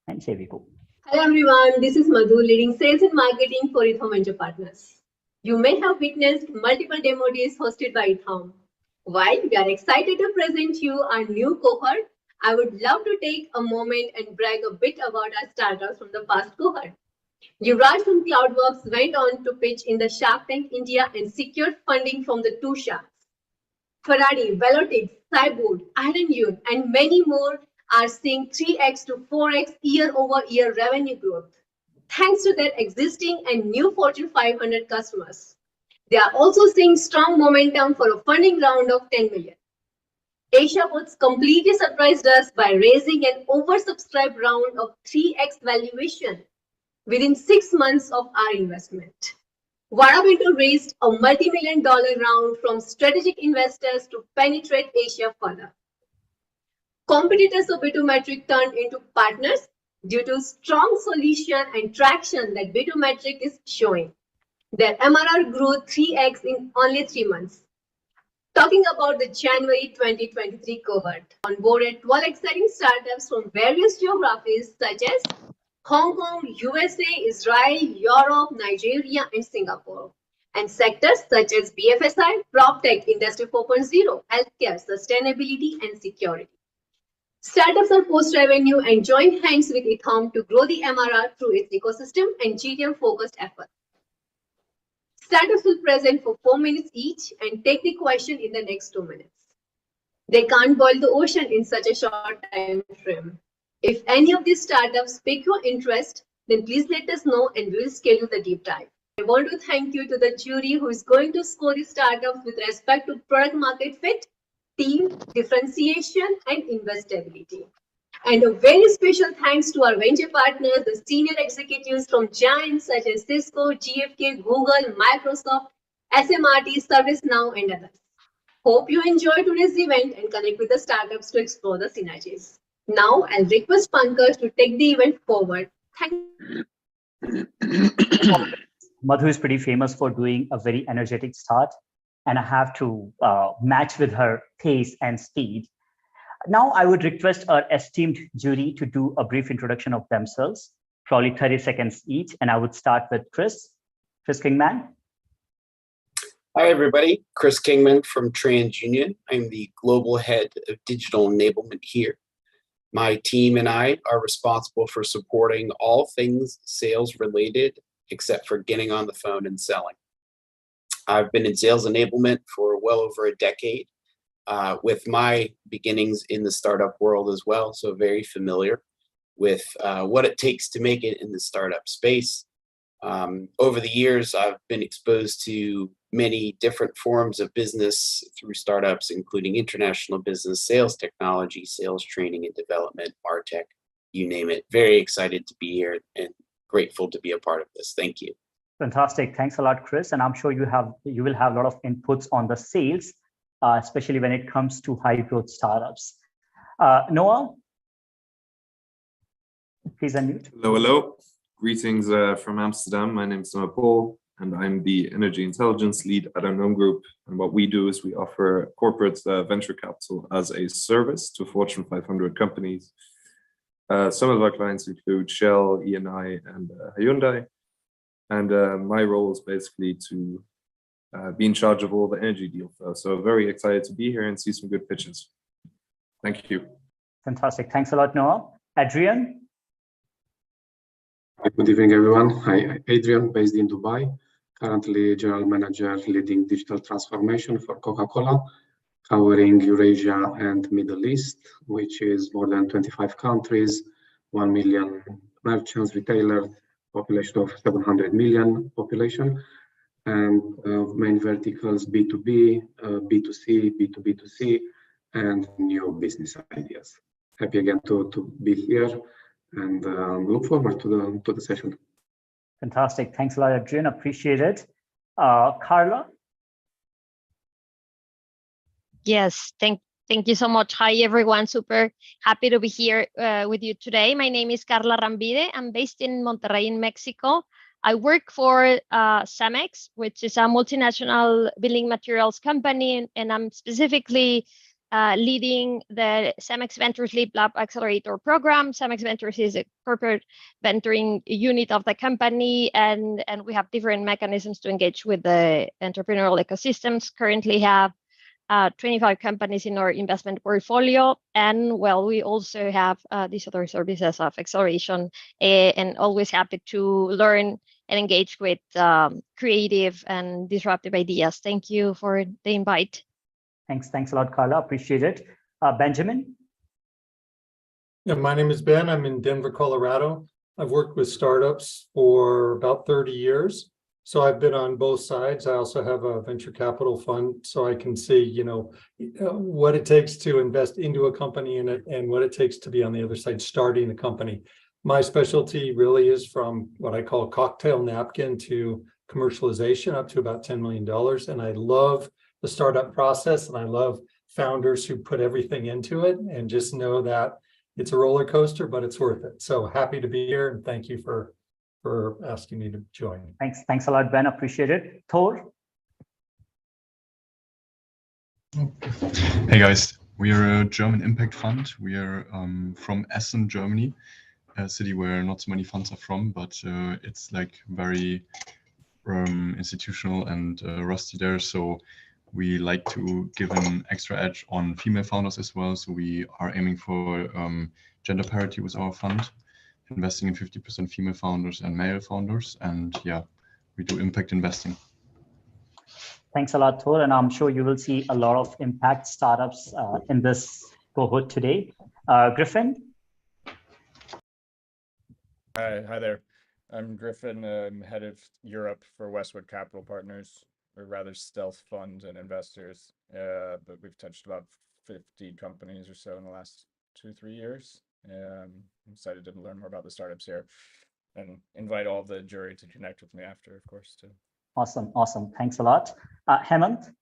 And here we go. Hello everyone, this is Madhu, leading sales and marketing for EthAum Venture Partners. You may have witnessed multiple demo days hosted by EthAum. While we are excited to present you our new cohort, I would love to take a moment and brag a bit about our startups from the past cohort. Yuvraj from Cloudworks went on to pitch in the Shark Tank India and secured funding from the two sharks. Ferrari, Velotix, Cyborg, Iron, and many more are seeing 3x to 4x year-over-year revenue growth, thanks to their existing and new Fortune 500 customers. They are also seeing strong momentum for a funding round of 10 million. Asia Foods completely surprised us by raising an oversubscribed round of 3x valuation within 6 months of our investment. Vada raised a multi-million-dollar round from strategic investors to penetrate Asia further. Competitors of B2Metric turned into partners due to strong solution and traction that B2Metric is showing. Their MRR grew 3x in only 3 months. Talking about the January 2023 cohort, onboarded 12 exciting startups from various geographies such as Hong Kong, USA, Israel, Europe, Nigeria, and Singapore, and sectors such as BFSI, PropTech, Industry 4.0, healthcare, sustainability, and security. Startups are post-revenue and join hands with EthAum to grow the MRR through its ecosystem and GTM-focused efforts. Startups will present for 4 minutes each and take the question in the next 2 minutes. They can't boil the ocean in such a short time frame. If any of these startups pique your interest, then please let us know and we'll schedule the deep dive. I want to thank you to the jury who is going to score the startups with respect to product market fit, team, differentiation, and investability. And a very special thanks to our venture partners, the senior executives from giants such as Cisco, GFK, Google, Microsoft, SMRT, ServiceNow, and others. Hope you enjoy today's event and connect with the startups to explore the synergies. Now, I'll request Pankaj to take the event forward. Thank you. Madhu is pretty famous for doing a very energetic start, and I have to match with her pace and speed. Now, I would request our esteemed jury to do a brief introduction of themselves, probably 30 seconds each, and I would start with Chris Kingman. Hi, everybody. Chris Kingman from TransUnion. I'm the global head of digital enablement here. My team and I are responsible for supporting all things sales related, except for getting on the phone and selling. I've been in sales enablement for well over a decade, with my beginnings in the startup world as well, so very familiar with what it takes to make it in the startup space. Over the years, I've been exposed to many different forms of business through startups, including international business, sales technology, sales training and development, MarTech, you name it. Very excited to be here and grateful to be a part of this. Thank you. Fantastic. Thanks a lot, Chris. And I'm sure you will have a lot of inputs on the sales, especially when it comes to high growth startups. Noah, please unmute. Hello, hello. Greetings from Amsterdam. My name is Noah Paul, and I'm the Energy Intelligence Lead at EthAum Group. And what we do is we offer corporate venture capital as a service to Fortune 500 companies. Some of our clients include Shell, Eni, and Hyundai. And my role is basically to be in charge of all the energy deal flow. So very excited to be here and see some good pitches. Thank you. Fantastic. Thanks a lot, Noah. Adrian? Good evening, everyone. Hi, Adrian, based in Dubai, currently General Manager leading digital transformation for Coca-Cola, covering Eurasia and Middle East, which is more than 25 countries, 1 million merchants, retailers, population of 700 million population, and main verticals B2B, B2C, B2B2C, and new business ideas. Happy again to be here and look forward to the session. Fantastic. Thanks a lot, Adrian. Appreciate it. Carla? Yes, thank you so much. Hi, everyone. Super happy to be here with you today. My name is Carla Rambide. I'm based in Monterrey, in Mexico. I work for Cemex, which is a multinational building materials company, and I'm specifically leading the CEMEX Ventures Leap Lab Accelerator program. CEMEX Ventures is a corporate venturing unit of the company, and we have different mechanisms to engage with the entrepreneurial ecosystems. Currently have 25 companies in our investment portfolio, and well, we also have these other services of acceleration, and always happy to learn and engage with creative and disruptive ideas. Thank you for the invite. Thanks a lot, Carla. Appreciate it. Benjamin? Yeah, my name is Ben. I'm in Denver, Colorado. I've worked with startups for about 30 years. So I've been on both sides. I also have a venture capital fund, so I can see, what it takes to invest into a company and what it takes to be on the other side starting a company. My specialty really is from what I call cocktail napkin to commercialization up to about $10 million. And I love the startup process, and I love founders who put everything into it and just know that it's a roller coaster, but it's worth it. So happy to be here, and thank you for asking me to join. Thanks a lot, Ben. Appreciate it. Thor? Hey guys, we are a German impact fund. We are from Essen, Germany, a city where not so many funds are from, but it's like very institutional and rusty there. So we like to give an extra edge on female founders as well. So we are aiming for gender parity with our fund, investing in 50% female founders and male founders. And yeah, we do impact investing. Thanks a lot, Thor. And I'm sure you will see a lot of impact startups in this cohort today. Griffin? Hi there. I'm Griffin. I'm head of Europe for Westwood Capital Partners, or rather stealth fund and investors. But we've touched about 50 companies or so in the last 2-3 years. I'm excited to learn more about the startups here and invite all the jury to connect with me after, of course, too. Awesome. Thanks a lot. Hemant?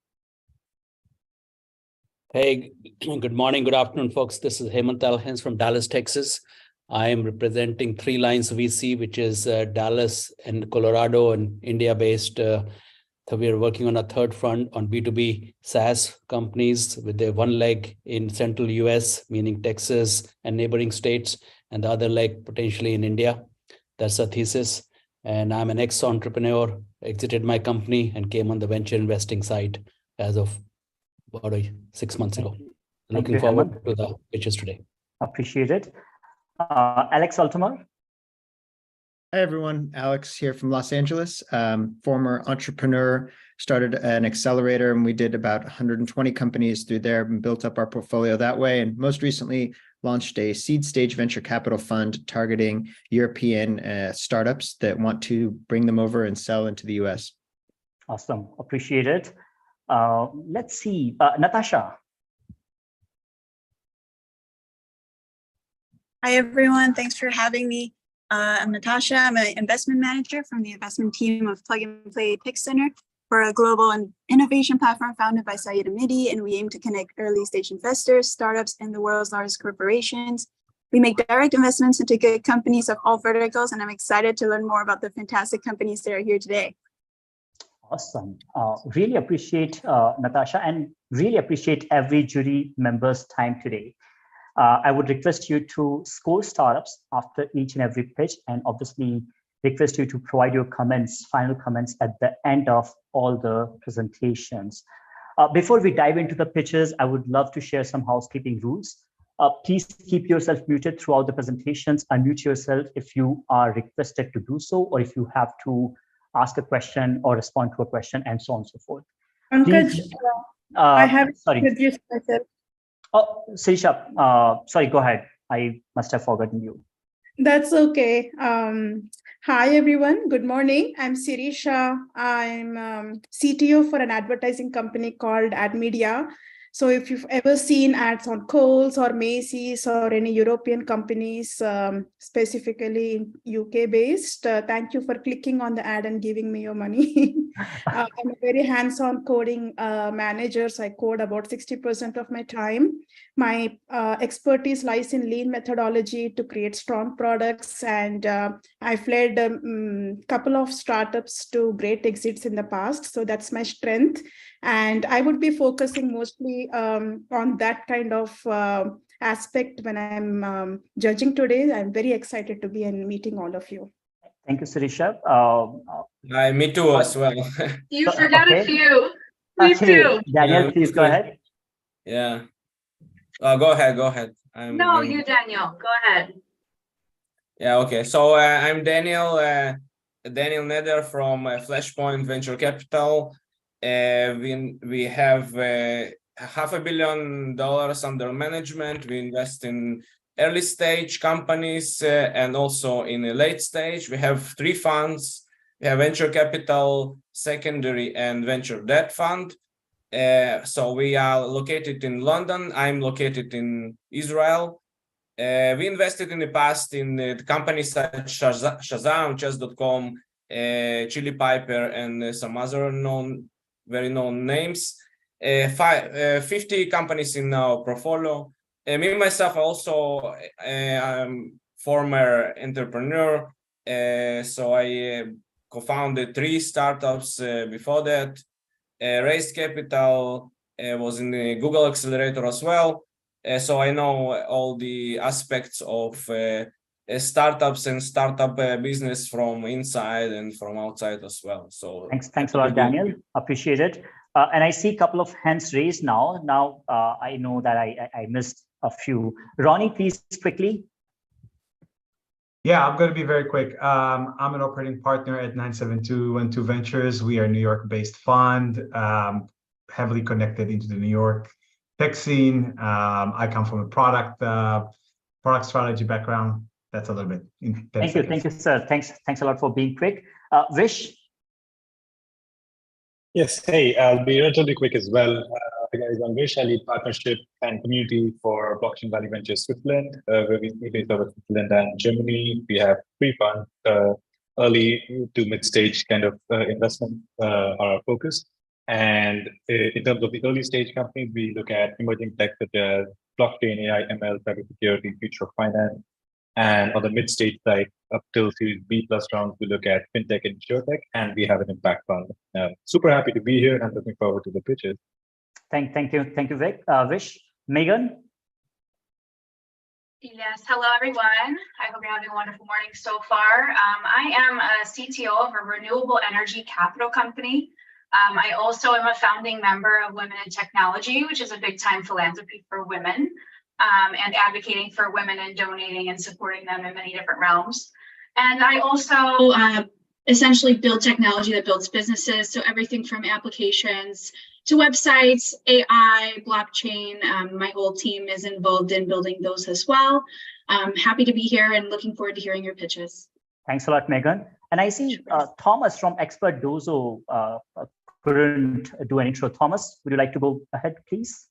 Hey, good morning, good afternoon, folks. This is Hemant Alhens from Dallas, Texas. I am representing Three Lines VC, which is Dallas and Colorado and India-based. So we are working on a third fund on B2B SaaS companies with their one leg in central US, meaning Texas and neighboring states, and the other leg potentially in India. That's a thesis. And I'm an ex-entrepreneur, exited my company and came on the venture investing side as of about 6 months ago. Looking forward to the pitches today. Appreciate it. Alex Altomar? Hi, everyone. Alex here from Los Angeles, former entrepreneur, started an accelerator, and we did about 120 companies through there and built up our portfolio that way. And most recently launched a seed stage venture capital fund targeting European startups that want to bring them over and sell into the US. Awesome. Appreciate it. Let's see. Natasha. Hi, everyone. Thanks for having me. I'm Natasha. I'm an investment manager from the investment team of Plug and Play Pick Center. We're a global and innovation platform founded by Syed Amidi, and we aim to connect early stage investors, startups, and the world's largest corporations. We make direct investments into good companies of all verticals, and I'm excited to learn more about the fantastic companies that are here today. Awesome. Really appreciate Natasha, and really appreciate every jury member's time today. I would request you to score startups after each and every pitch, and obviously request you to provide your comments, final comments at the end of all the presentations. Before we dive into the pitches, I would love to share some housekeeping rules. Please keep yourself muted throughout the presentations. Unmute yourself if you are requested to do so, or if you have to ask a question or respond to a question, and so on and so forth. Pankaj, I have introduced myself. Oh, Sirisha, sorry, go ahead. I must have forgotten you. That's okay. Hi, everyone. Good morning. I'm Sirisha. I'm CTO for an advertising company called AdMedia. So if you've ever seen ads on Kohl's or Macy's or any European companies, specifically UK based, thank you for clicking on the ad and giving me your money. I'm a very hands-on coding manager, so I code about 60% of my time. My expertise lies in lean methodology to create strong products, and I've led a couple of startups to great exits in the past, so that's my strength. And I would be focusing mostly on that kind of aspect when I'm judging today. I'm very excited to be in meeting all of you. Thank you, Sirisha. Me too as well. You forgot a few. Me Okay, too. Daniel, please go ahead. Yeah. Go ahead. No, you, Daniel. Go ahead. Yeah, okay. So I'm Daniel Neder from Flashpoint Venture Capital. We have $500 million under management. We invest in early stage companies and also in a late stage. We have 3 funds. We have venture capital, secondary, and venture debt fund. So we are located in London. I'm located in Israel. We invested in the past in the companies such as Shazam, Chess.com, Chili Piper, and some other very known names. 50 companies in our portfolio. Me myself also I'm former entrepreneur. So I co-founded 3 startups before that. Raised capital, was in the Google Accelerator as well. So I know all the aspects of startups and startup business from inside and from outside as well. So thanks a lot, Daniel. Appreciate it. And I see a couple of hands raised now. Now I know that I missed a few. Ronnie, please quickly. Yeah, I'm going to be very quick. I'm an operating partner at 97212 Ventures. We are a New York-based fund, heavily connected into the New York tech scene. I come from a product strategy background. That's a little bit. Thank you, sir. Thanks a lot for being quick. Vish. Yes, hey, I'll be relatively quick as well. Guys, I'm Vish. I lead partnership and community for Blockchain Valley Ventures Switzerland, where we based out of Switzerland and Germany. We have 3 funds, early to mid-stage kind of investment are our focus. And in terms of the early stage companies, we look at emerging tech such as blockchain, AI, ML, cybersecurity, future of finance. And on the mid-stage side, up till Series B+ rounds, we look at fintech and insurtech, and we have an impact fund. Super happy to be here and looking forward to the pitches. Thank you, Vish. Megan. Yes, hello everyone. I hope you're having a wonderful morning so far. I am a CTO of a renewable energy capital company. I also am a founding member of Women in Technology, which is a big time philanthropy for women, and advocating for women and donating and supporting them in many different realms. And I also essentially build technology that builds businesses. So everything from applications to websites, AI, blockchain. My whole team is involved in building those as well. Happy to be here and looking forward to hearing your pitches. Thanks a lot, Megan. And I see Thomas from Expert Dozo couldn't do an intro. Thomas, would you like to go ahead, please?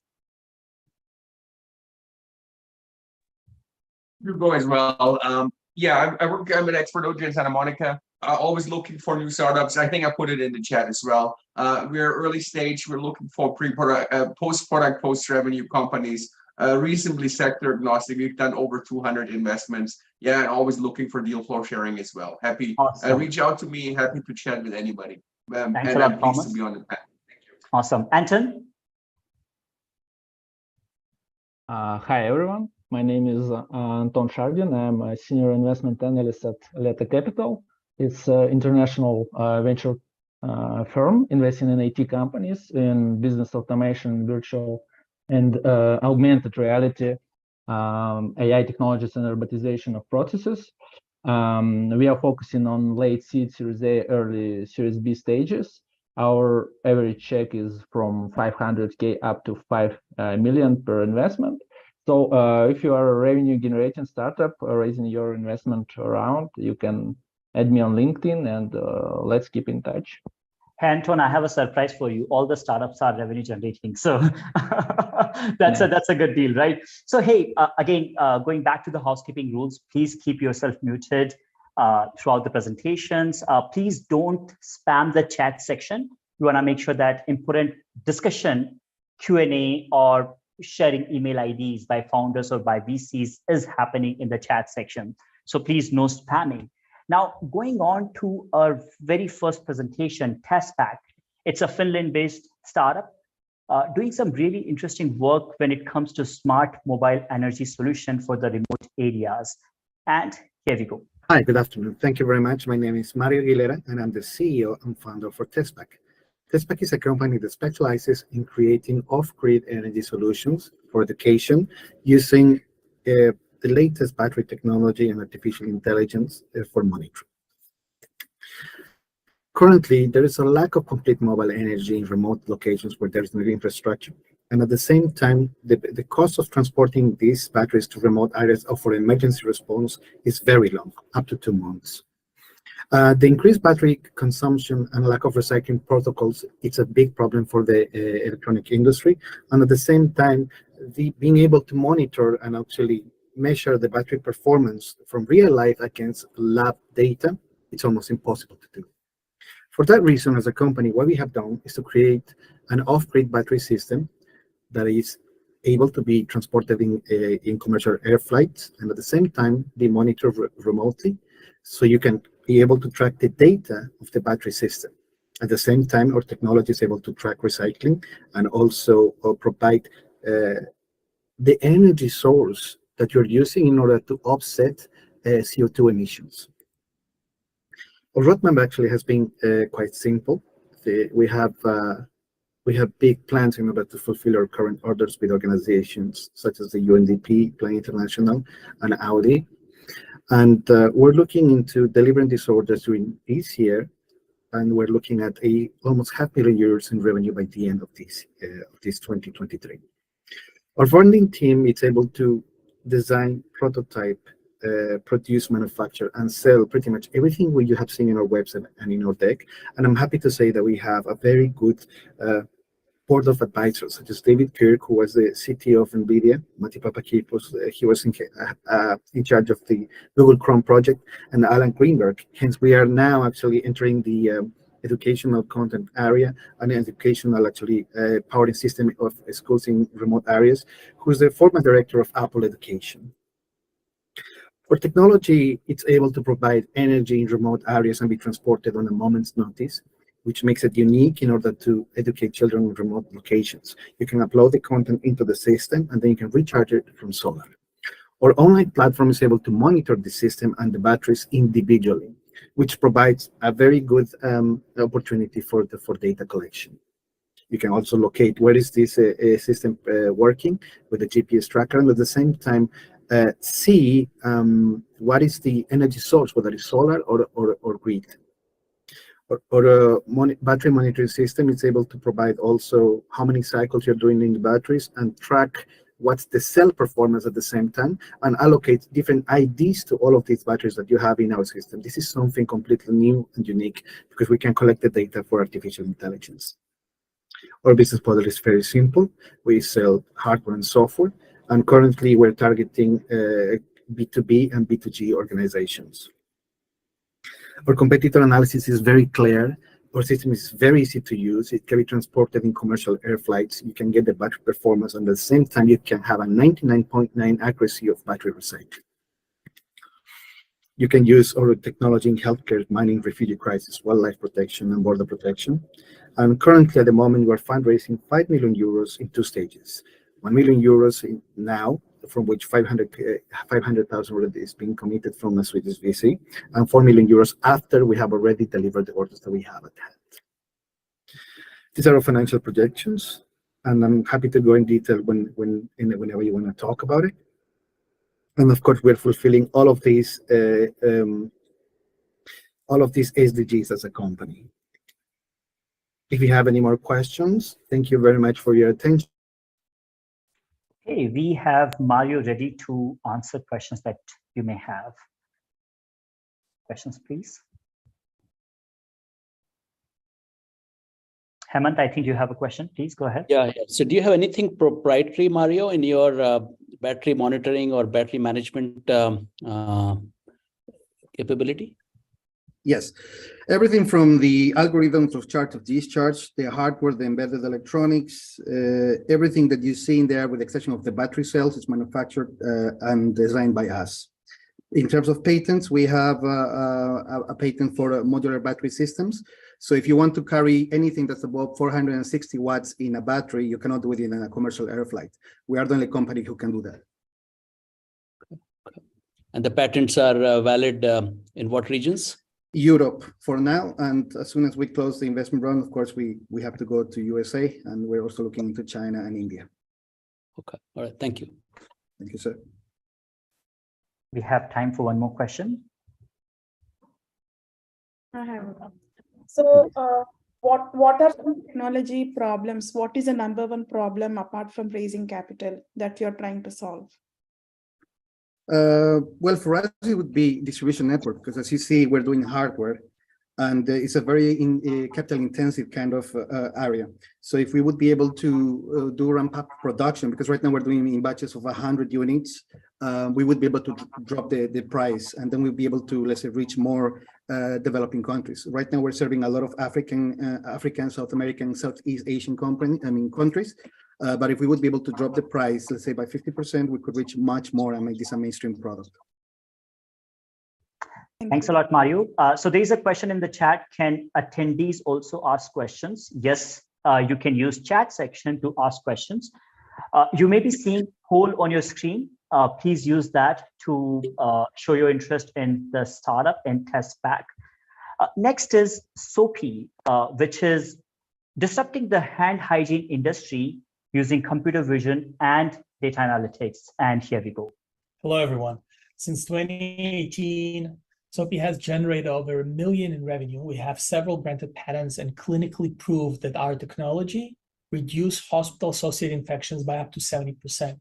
You go as well. Yeah, I'm an Expert Dojo in Santa Monica. Always looking for new startups. I think I put it in the chat as well. We're early stage. We're looking for pre-product, post-product, post-revenue companies. Reasonably sector agnostic. We've done over 200 investments. Yeah, and always looking for deal flow sharing as well. Happy. Awesome. Reach out to me. Happy to chat with anybody. Thanks a lot, I'm pleased Thomas. to be on the panel. Awesome. Anton. Hi, everyone. My name is Anton Shardin. I'm a senior investment analyst at Leta Capital. It's an international venture firm investing in IT companies in business automation, virtual and augmented reality, AI technologies, and robotization of processes. We are focusing on late seed, Series A, early Series B stages. Our average check is from 500K up to 5 million per investment. So if you are a revenue generating startup raising your investment round, you can add me on LinkedIn and let's keep in touch. Hey, Anton, I have a surprise for you. All the startups are revenue generating. So that's a good deal, right? So, hey, again, going back to the housekeeping rules, please keep yourself muted. throughout the presentations. Please don't spam the chat section. We want to make sure that important discussion, Q&A, or sharing email IDs by founders or by VCs is happening in the chat section. So please, no spamming. Now, going on to our very first presentation, TestPack. It's a Finland-based startup doing some really interesting work when it comes to smart mobile energy solution for the remote areas. And here we go. Hi, good afternoon. Thank you very much. My name is Mario Aguilera, and I'm the CEO and founder for TestPack. TestPack is a company that specializes in creating off-grid energy solutions for education using the latest battery technology and artificial intelligence for monitoring. Currently, there is a lack of complete mobile energy in remote locations where there's no infrastructure. And at the same time, the cost of transporting these batteries to remote areas or for emergency response is very long, up to 2 months. The increased battery consumption and lack of recycling protocols, it's a big problem for the electronic industry. And at the same time, being able to monitor and actually measure the battery performance from real life against lab data, it's almost impossible to do. For that reason, as a company, what we have done is to create an off-grid battery system that is able to be transported in commercial air flights and at the same time be monitored remotely, so you can be able to track the data of the battery system. At the same time, our technology is able to track recycling and also provide the energy source that you're using in order to offset CO2 emissions. Our roadmap actually has been quite simple. We have big plans in order to fulfill our current orders with organizations such as the UNDP, Plan International, and Audi. And we're looking into delivering these orders during this year, and we're looking at almost €500,000 in revenue by the end of this 2023. Our funding team is able to design, prototype, produce, manufacture, and sell pretty much everything you have seen in our website and in our deck. And I'm happy to say that we have a very good board of advisors, such as David Kirk, who was the CTO of NVIDIA, Matti Papakipos, he was in charge of the Google Chrome project, and Alan Greenberg. Hence, we are now actually entering the educational content area and educational powering system of schools in remote areas, who's the former director of Apple Education. For technology, it's able to provide energy in remote areas and be transported on a moment's notice, which makes it unique in order to educate children in remote locations. You can upload the content into the system, and then you can recharge it from solar. Our online platform is able to monitor the system and the batteries individually, which provides a very good opportunity for data collection. You can also locate where is this system working with the GPS tracker, and at the same time, see what is the energy source, whether it's solar or grid. Or battery monitoring system is able to provide also how many cycles you're doing in the batteries and track what's the cell performance at the same time and allocate different IDs to all of these batteries that you have in our system. This is something completely new and unique because we can collect the data for artificial intelligence. Our business model is very simple. We sell hardware and software, and currently we're targeting B2B and B2G organizations. Our competitor analysis is very clear. Our system is very easy to use. It can be transported in commercial air flights. You can get the battery performance, and at the same time, you can have a 99.9% accuracy of battery recycling. You can use our technology in healthcare, mining, refugee crisis, wildlife protection, and border protection. And currently, at the moment, we're fundraising €5 million in 2 stages. €1 million now, from which 500,000 already is being committed from a Swedish VC, and €4 million after we have already delivered the orders that we have at hand. These are our financial projections, and I'm happy to go in detail whenever you want to talk about it. And of course, we're fulfilling all of these SDGs as a company. If you have any more questions, thank you very much for your attention. Okay, we have Mario ready to answer questions that you may have. Questions, please. Hemant, I think you have a question. Please go ahead. Yeah. So do you have anything proprietary, Mario, in your battery monitoring or battery management capability? Yes, everything from the algorithms of charge of discharge, the hardware, the embedded electronics, everything that you see in there, with the exception of the battery cells, is manufactured and designed by us. In terms of patents, we have a patent for modular battery systems. So if you want to carry anything that's above 460 watts in a battery, you cannot do it in a commercial air flight. We are the only company who can do that. And the patents are valid in what regions? Europe for now, and as soon as we close the investment round, of course, we have to go to USA, and we're also looking into China and India. Okay, all right, thank you. Thank you, sir. We have time for one more question. I have. So, what are some technology problems? What is the number one problem apart from raising capital that you're trying to solve? Well, for us, it would be distribution network, because as you see, we're doing hardware, and it's a very capital-intensive kind of area. So if we would be able to do ramp-up production, because right now we're doing in batches of 100 units, we would be able to drop the price, and then we'll be able to, let's say, reach more developing countries. Right now, we're serving a lot of African, South American, Southeast Asian countries. But if we would be able to drop the price, let's say by 50%, we could reach much more and make this a mainstream product. Thanks a lot, Mario. So there's a question in the chat. Can attendees also ask questions? Yes, you can use chat section to ask questions. You may be seeing poll on your screen. Please use that to show your interest in the startup and test back. Next is SOPI, which is disrupting the hand hygiene industry using computer vision and data analytics. And here we go. Hello, everyone. Since 2018, SOPI has generated over $1 million in revenue. We have several granted patents and clinically proved that our technology reduces hospital-associated infections by up to 70%.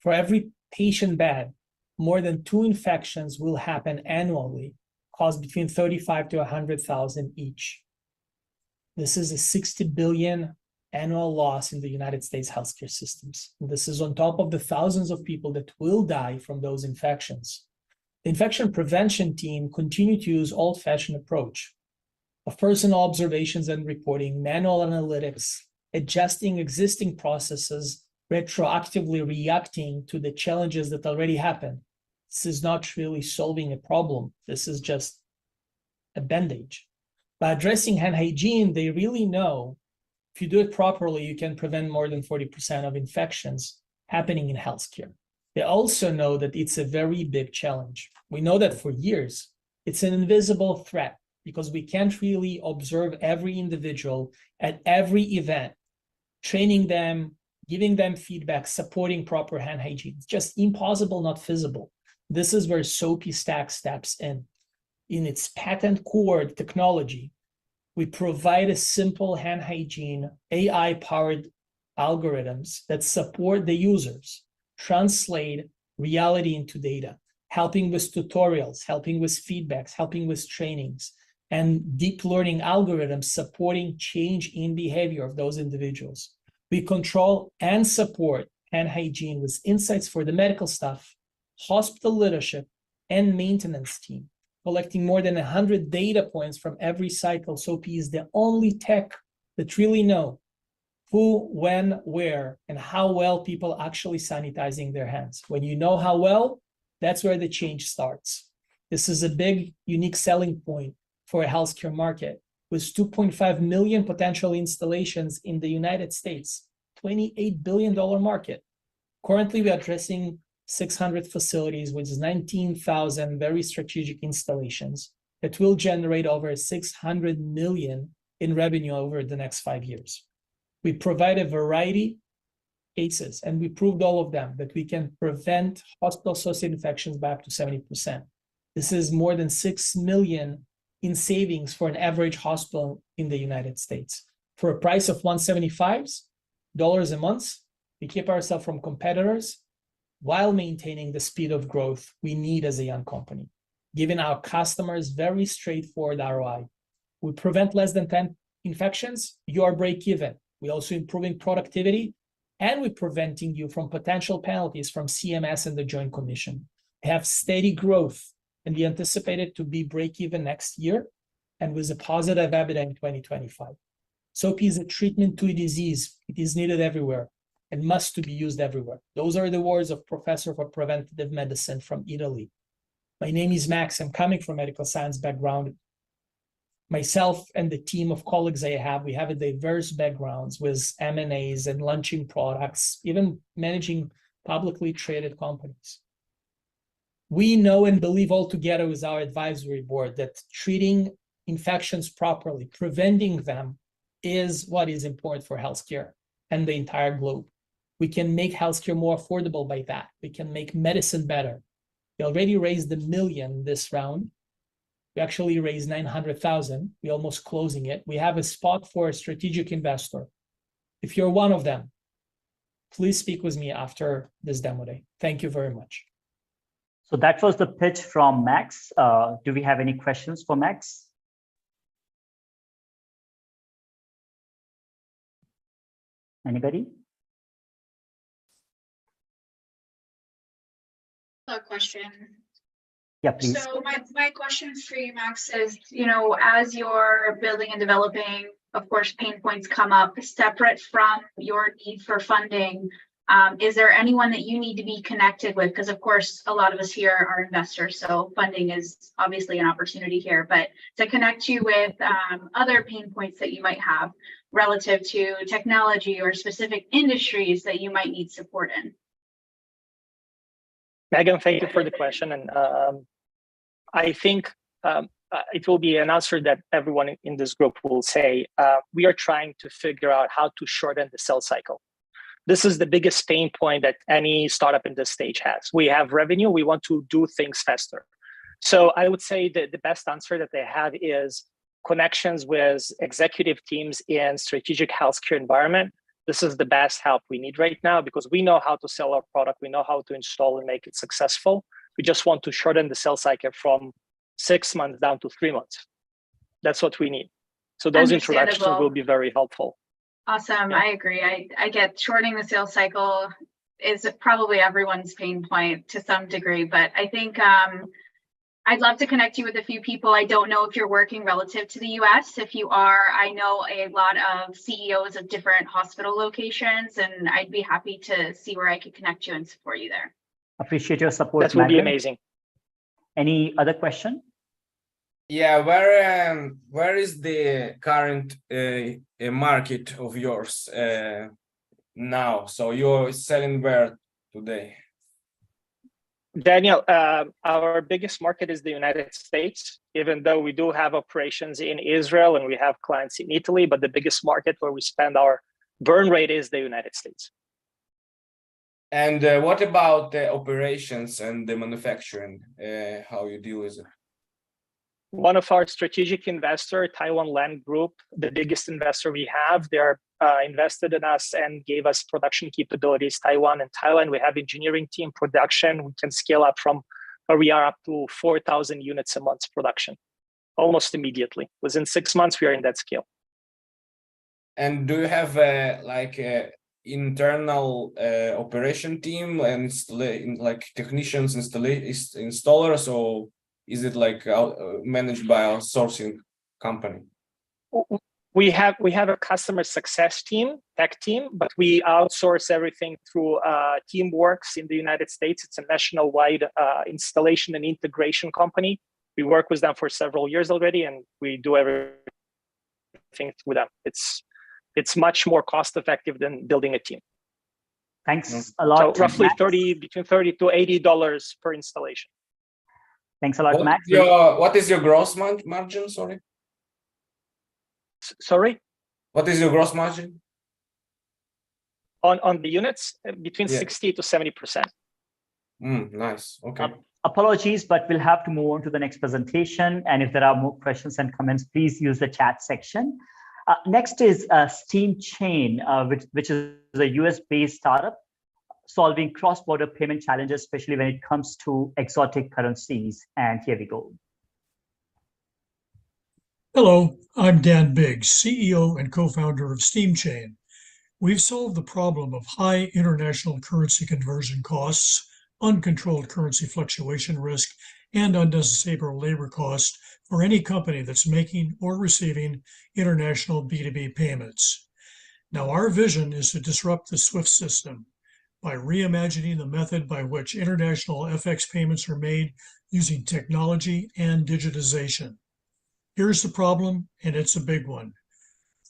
For every patient bed, more than 2 infections will happen annually, cost between 35 to 100,000 each. This is a 60 billion annual loss in the United States healthcare systems. And this is on top of the thousands of people that will die from those infections. The infection prevention team continue to use old-fashioned approach of personal observations and reporting, manual analytics, adjusting existing processes, retroactively reacting to the challenges that already happened. This is not really solving a problem. This is just a bandage. By addressing hand hygiene, they really know if you do it properly, you can prevent more than 40% of infections happening in healthcare. They also know that it's a very big challenge. We know that for years, it's an invisible threat because we can't really observe every individual at every event, training them, giving them feedback, supporting proper hand hygiene. It's just impossible, not feasible. This is where SOPI Stack steps in. In its patent core technology, we provide a simple hand hygiene AI-powered algorithms that support the users, translate reality into data, helping with tutorials, helping with feedbacks, helping with trainings, and deep learning algorithms supporting change in behavior of those individuals. We control and support hand hygiene with insights for the medical staff, hospital leadership, and maintenance team, collecting more than 100 data points from every cycle. SOPI is the only tech that really know who, when, where, and how well people actually sanitizing their hands. When you know how well, that's where the change starts. This is a big, unique selling point for a healthcare market with 2.5 million potential installations in the United States, $28 billion market. Currently, we are addressing 600 facilities, which is 19,000 very strategic installations that will generate over 600 million in revenue over the next 5 years. We provide a variety of cases, and we proved all of them, that we can prevent hospital-associated infections by up to 70%. This is more than 6 million in savings for an average hospital in the United States. For a price of $175 a month, we keep ourselves from competitors while maintaining the speed of growth we need as a young company, giving our customers very straightforward ROI. We prevent less than 10 infections, you are break even. We're also improving productivity, and we're preventing you from potential penalties from CMS and the Joint Commission. We have steady growth and we anticipate it to be break even next year and with a positive EBITDA in 2025. SOAP is a treatment to a disease. It is needed everywhere and must to be used everywhere. Those are the words of Professor for Preventative Medicine from Italy. My name is Max. I'm coming from medical science background. Myself and the team of colleagues I have, we have a diverse backgrounds with M&As and launching products, even managing publicly traded companies. We know and believe all together with our advisory board that treating infections properly, preventing them, is what is important for healthcare and the entire globe. We can make healthcare more affordable by that. We can make medicine better. We already raised $1 million this round. We actually raised 900,000. We're almost closing it. We have a spot for a strategic investor. If you're one of them, please speak with me after this demo day. Thank you very much. So that was the pitch from Max. Do we have any questions for Max? Anybody? A question. Yeah, please. So my question for you, Max, is, as you're building and developing, of course, pain points come up separate from your need for funding. Is there anyone that you need to be connected with? Because of course, a lot of us here are investors, so funding is obviously an opportunity here, but to connect you with other pain points that you might have relative to technology or specific industries that you might need support in. Megan, thank you for the question. And I think it will be an answer that everyone in this group will say. We are trying to figure out how to shorten the sales cycle. This is the biggest pain point that any startup in this stage has. We have revenue, we want to do things faster. So I would say that the best answer that they have is connections with executive teams in strategic healthcare environment. This is the best help we need right now because we know how to sell our product. We know how to install and make it successful. We just want to shorten the sales cycle from 6 months down to 3 months. That's what we need. So those introductions will be very helpful. Awesome. Yeah. I agree. I get shortening the sales cycle is probably everyone's pain point to some degree, but I think I'd love to connect you with a few people. I don't know if you're working relative to the US. If you are, I know a lot of CEOs of different hospital locations, and I'd be happy to see where I could connect you and support you there. Appreciate your support. That would be amazing. Any other question? Yeah, where is the current market of yours now? So you're selling where today? Daniel, our biggest market is the United States, even though we do have operations in Israel and we have clients in Italy, but the biggest market where we spend our burn rate is the United States. And what about the operations and the manufacturing, how you deal with it? One of our strategic investor, Taiwan Land Group, the biggest investor we have, they're invested in us and gave us production capabilities, Taiwan and Thailand. We have engineering team production. We can scale up from where we are up to 4,000 units a month production, almost immediately. Within 6 months, we are in that scale. And do you have like a internal operation team and like technicians, installers, or is it like managed by a sourcing company? We have a customer success team, tech team, but we outsource everything through Teamworks in the United States. It's a national-wide installation and integration company. We work with them for several years already, and we do everything with them. It's much more cost-effective than building a team. Thanks a lot. So roughly between $30 to $80 per installation. Thanks a lot, Max. What is your gross margin? Sorry. Sorry? What is your gross margin? On the units, between 60 to 70%. Nice. Okay. Apologies, but we'll have to move on to the next presentation. And if there are more questions and comments, please use the chat section. Next is Steam Chain, which is a US-based startup solving cross-border payment challenges, especially when it comes to exotic currencies. And here we go. Hello, I'm Dan Biggs, CEO and co-founder of Steam Chain. We've solved the problem of high international currency conversion costs, uncontrolled currency fluctuation risk, and unnecessary labor costs for any company that's making or receiving international B2B payments. Now, our vision is to disrupt the SWIFT system by reimagining the method by which international FX payments are made using technology and digitization. Here's the problem, and it's a big one.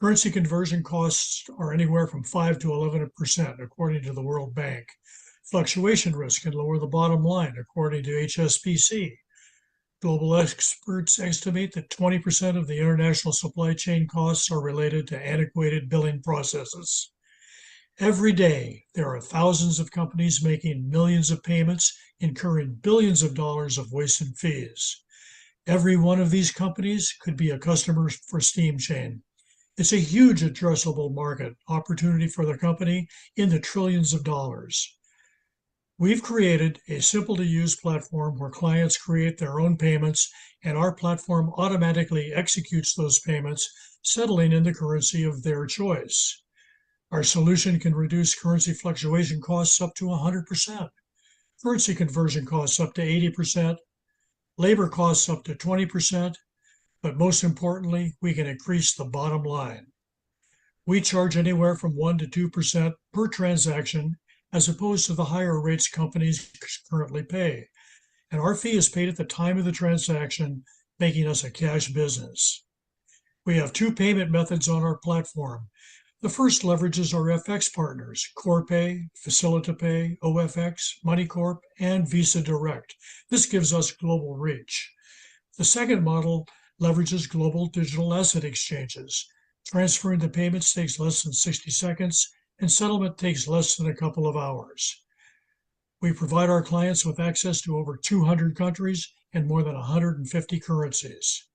Currency conversion costs are anywhere from 5 to 11%, according to the World Bank. Fluctuation risk can lower the bottom line, according to HSBC. Global experts estimate that 20% of the international supply chain costs are related to antiquated billing processes. Every day, there are thousands of companies making millions of payments, incurring billions of dollars of wasted fees. Every one of these companies could be a customer for SteamChain. It's a huge addressable market opportunity for the company in the trillions of dollars. We've created a simple-to-use platform where clients create their own payments, and our platform automatically executes those payments, settling in the currency of their choice. Our solution can reduce currency fluctuation costs up to 100%, currency conversion costs up to 80%, labor costs up to 20%, but most importantly, we can increase the bottom line. We charge anywhere from 1 to 2% per transaction, as opposed to the higher rates companies currently pay. And our fee is paid at the time of the transaction, making us a cash business. We have 2 payment methods on our platform. The first leverages our FX partners, Corpay, FacilitaPay, OFX, MoneyCorp, and Visa Direct. This gives us global reach. The second model leverages global digital asset exchanges. Transferring the payments takes less than 60 seconds, and settlement takes less than a couple of hours. We provide our clients with access to over 200 countries and more than 150 currencies.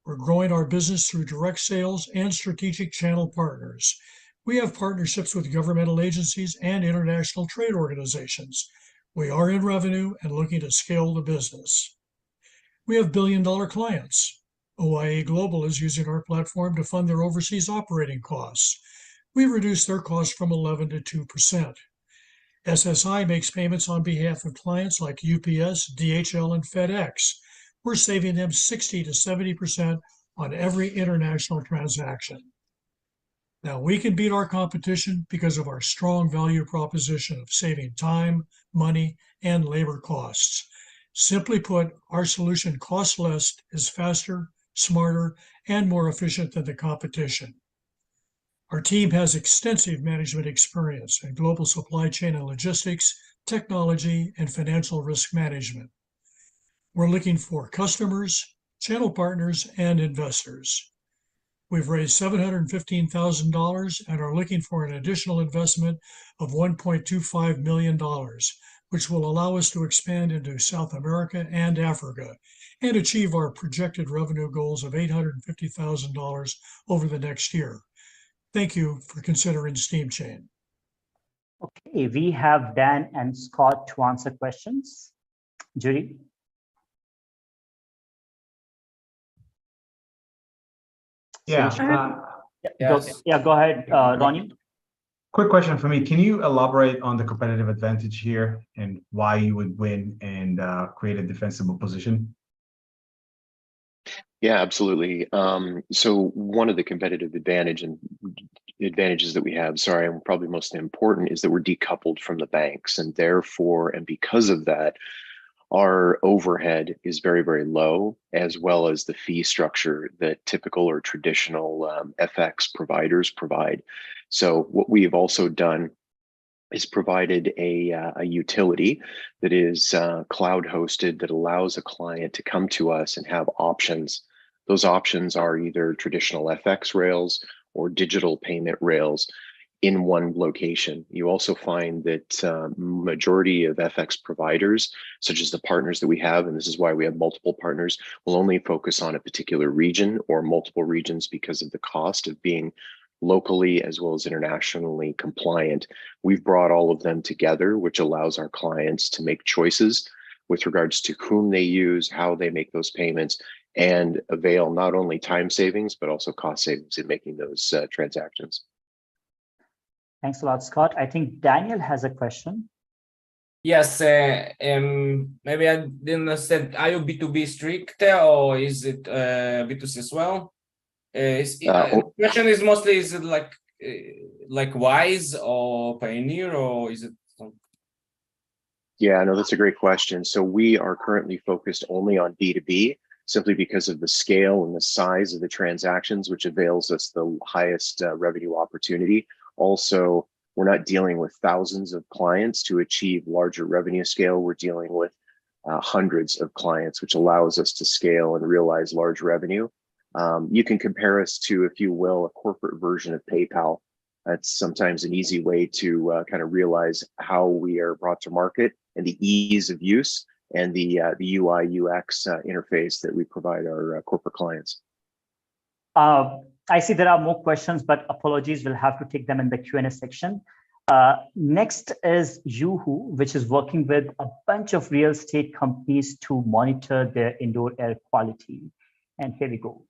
We're growing our business through direct sales and strategic channel partners. We have partnerships with governmental agencies and international trade organizations. We are in revenue and looking to scale the business. We have billion-dollar clients. OIA Global is using our platform to fund their overseas operating costs. We reduced their costs from 11 to 2%. SSI makes payments on behalf of clients like UPS, DHL, and FedEx. We're saving them 60 to 70% on every international transaction. Now, we can beat our competition because of our strong value proposition of saving time, money, and labor costs. Simply put, our solution costs less, is faster, smarter, and more efficient than the competition. Our team has extensive management experience in global supply chain and logistics, technology, and financial risk management. We're looking for customers, channel partners, and investors. We've raised $715,000 and are looking for an additional investment of $1.25 million, which will allow us to expand into South America and Africa and achieve our projected revenue goals of $850,000 over the next year. Thank you for considering SteamChain. Okay, we have Dan and Scott to answer questions. Judy? Yeah. Go ahead, Ronnie. Quick question for me. Can you elaborate on the competitive advantage here and why you would win and create a defensible position? Yeah, absolutely. So one of the competitive advantages that we have, and probably most important, is that we're decoupled from the banks, and therefore, and because of that, our overhead is very, very low, as well as the fee structure that typical or traditional FX providers provide. So what we have also done is provided a utility that is cloud hosted, that allows a client to come to us and have options. Those options are either traditional FX rails or digital payment rails in one location. You also find that majority of FX providers, such as the partners that we have, and this is why we have multiple partners, will only focus on a particular region or multiple regions because of the cost of being locally as well as internationally compliant. We've brought all of them together, which allows our clients to make choices with regards to whom they use, how they make those payments, and avail not only time savings, but also cost savings in making those transactions. Thanks a lot, Scott. I think Daniel has a question. Yes, maybe I didn't understand. Are you B2B strict or is it B2C as well? The question is mostly, is it like Wise or Pioneer, or is it? Yeah, no, that's a great question. So we are currently focused only on B2B, simply because of the scale and the size of the transactions, which avails us the highest revenue opportunity. Also, we're not dealing with thousands of clients to achieve larger revenue scale. We're dealing with hundreds of clients, which allows us to scale and realize large revenue. You can compare us to, if you will, a corporate version of PayPal. That's sometimes an easy way to kind of realize how we are brought to market and the ease of use and the UI UX interface that we provide our corporate clients. I see there are more questions, but apologies, we'll have to take them in the Q&A section. Next is Yoo-Hoo, which is working with a bunch of real estate companies to monitor their indoor air quality. And here we go.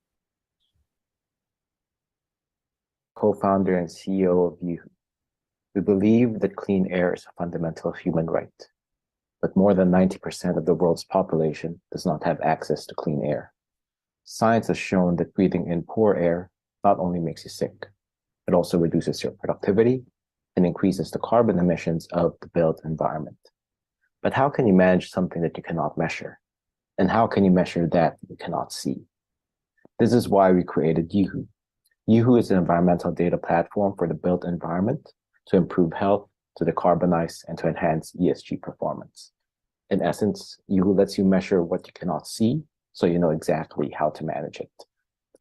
Co-founder and CEO of Yoo-Hoo. We believe that clean air is a fundamental human right, but more than 90% of the world's population does not have access to clean air. Science has shown that breathing in poor air not only makes you sick, it also reduces your productivity and increases the carbon emissions of the built environment. But how can you manage something that you cannot measure? And how can you measure that you cannot see? This is why we created Yoo-Hoo. Yoo-Hoo is an environmental data platform for the built environment to improve health, to decarbonize, and to enhance ESG performance. In essence, Yoo-Hoo lets you measure what you cannot see, so you know exactly how to manage it.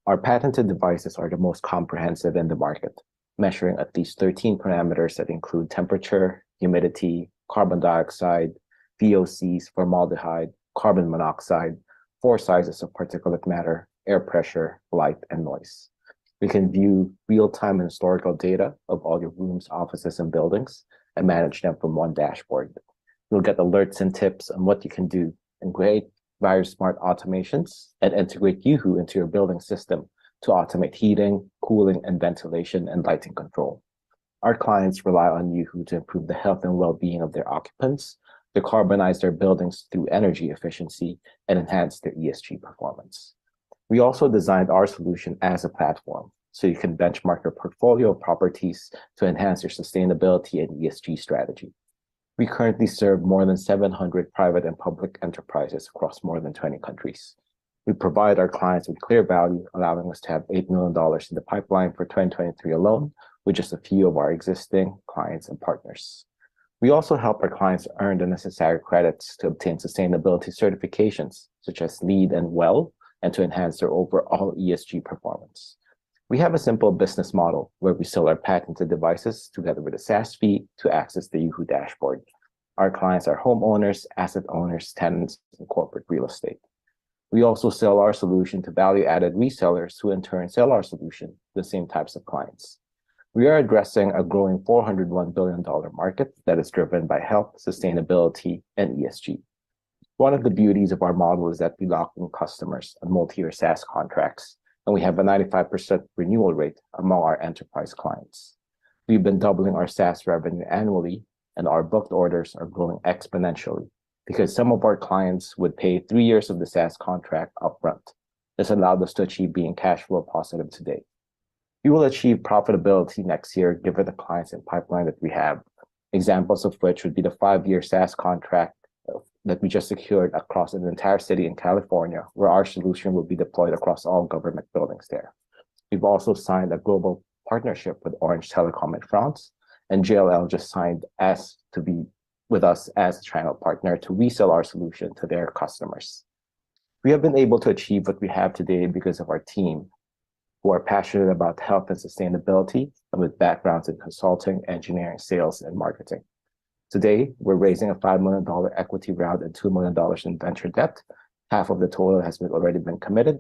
Our patented devices are the most comprehensive in the market, measuring at least 13 parameters that include temperature, humidity, carbon dioxide, VOCs, formaldehyde, carbon monoxide, 4 sizes of particulate matter, air pressure, light, and noise. We can view real-time and historical data of all your rooms, offices, and buildings and manage them from one dashboard. You'll get alerts and tips on what you can do and create various smart automations and integrate Yoo-Hoo into your building system to automate heating, cooling, and ventilation and lighting control. Our clients rely on Yoo-Hoo to improve the health and well-being of their occupants, decarbonize their buildings through energy efficiency, and enhance their ESG performance. We also designed our solution as a platform, so you can benchmark your portfolio of properties to enhance your sustainability and ESG strategy. We currently serve more than 700 private and public enterprises across more than 20 countries. We provide our clients with clear value, allowing us to have $8 million in the pipeline for 2023 alone, with just a few of our existing clients and partners. We also help our clients earn the necessary credits to obtain sustainability certifications, such as LEED and WELL, and to enhance their overall ESG performance. We have a simple business model where we sell our patented devices together with a SaaS fee to access the Yoo-Hoo dashboard. Our clients are homeowners, asset owners, tenants, and corporate real estate. We also sell our solution to value-added resellers who in turn sell our solution to the same types of clients. We are addressing a growing $401 billion market that is driven by health, sustainability, and ESG. One of the beauties of our model is that we lock in customers on multi-year SaaS contracts, and we have a 95% renewal rate among our enterprise clients. We've been doubling our SaaS revenue annually, and our booked orders are growing exponentially because some of our clients would pay 3 years of the SaaS contract upfront. This allowed us to achieve being cash flow positive today. We will achieve profitability next year given the clients and pipeline that we have, examples of which would be the 5-year SaaS contract that we just secured across an entire city in California, where our solution will be deployed across all government buildings there. We've also signed a global partnership with Orange Telecom in France, and JLL just signed us to be with us as a channel partner to resell our solution to their customers. We have been able to achieve what we have today because of our team, who are passionate about health and sustainability and with backgrounds in consulting, engineering, sales, and marketing. Today, we're raising a $5 million equity round and $2 million in venture debt. Half of the total has already been committed.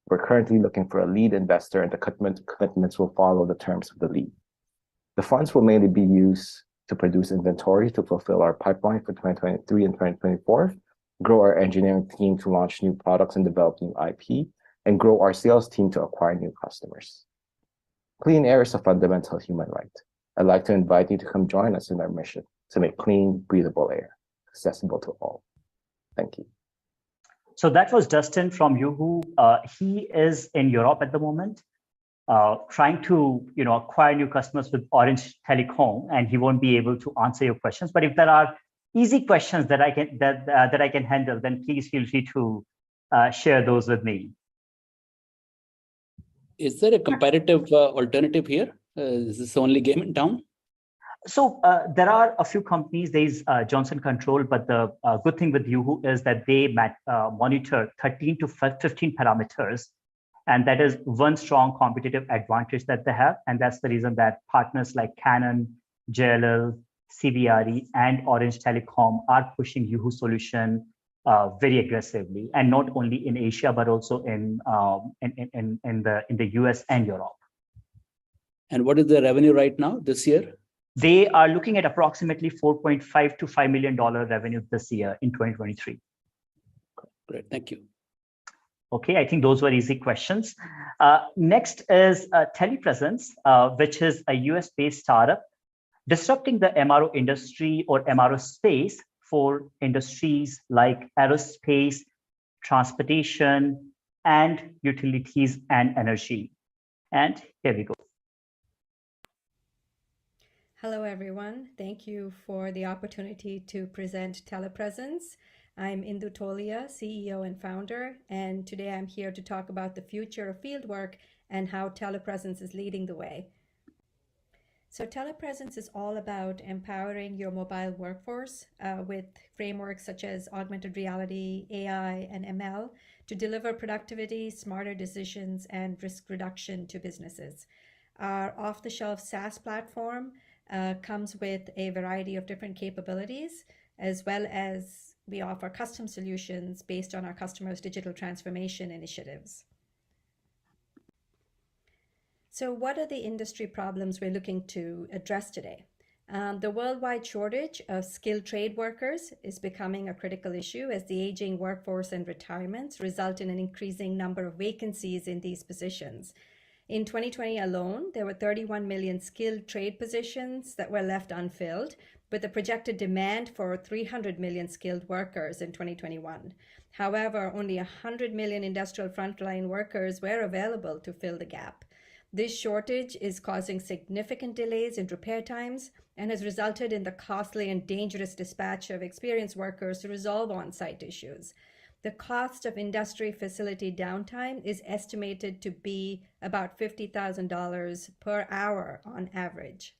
We're currently looking for a lead investor, and the commitments will follow the terms of the lead. The funds will mainly be used to produce inventory to fulfill our pipeline for 2023 and 2024, grow our engineering team to launch new products and develop new IP, and grow our sales team to acquire new customers. Clean air is a fundamental human right. I'd like to invite you to come join us in our mission to make clean, breathable air. accessible to all. Thank you. So that was Dustin from Yoohoo. He is in Europe at the moment, trying to acquire new customers with Orange Telecom, and he won't be able to answer your questions. But if there are easy questions that I can handle, then please feel free to share those with me. Is there a competitive alternative here? Is this the only game in town? So there are a few companies. There's Johnson Control, but the good thing with Yoohoo is that they monitor 13 to 15 parameters. And that is one strong competitive advantage that they have. And that's the reason that partners like Canon, JLL, CBRE, and Orange Telecom are pushing Yoohoo solution very aggressively, and not only in Asia, but also in the US and Europe. And what is the revenue right now this year? They are looking at approximately $4.5 to $5 million revenue this year in 2023. Great, thank you. Okay, I think those were easy questions. Next is Telepresence, which is a US-based startup disrupting the MRO industry or MRO space for industries like aerospace, transportation, and utilities and energy. And here we go. Hello, everyone. Thank you for the opportunity to present Telepresence. I'm Indu Tolia, CEO and founder, and today I'm here to talk about the future of fieldwork and how Telepresence is leading the way. So Telepresence is all about empowering your mobile workforce with frameworks such as augmented reality, AI, and ML to deliver productivity, smarter decisions, and risk reduction to businesses. Our off-the-shelf SaaS platform comes with a variety of different capabilities, as well as we offer custom solutions based on our customers' digital transformation initiatives. So what are the industry problems we're looking to address today? The worldwide shortage of skilled trade workers is becoming a critical issue as the aging workforce and retirements result in an increasing number of vacancies in these positions. In 2020 alone, there were 31 million skilled trade positions that were left unfilled, with a projected demand for 300 million skilled workers in 2021. However, only 100 million industrial frontline workers were available to fill the gap. This shortage is causing significant delays in repair times and has resulted in the costly and dangerous dispatch of experienced workers to resolve on-site issues. The cost of industry facility downtime is estimated to be about $50,000 per hour on average.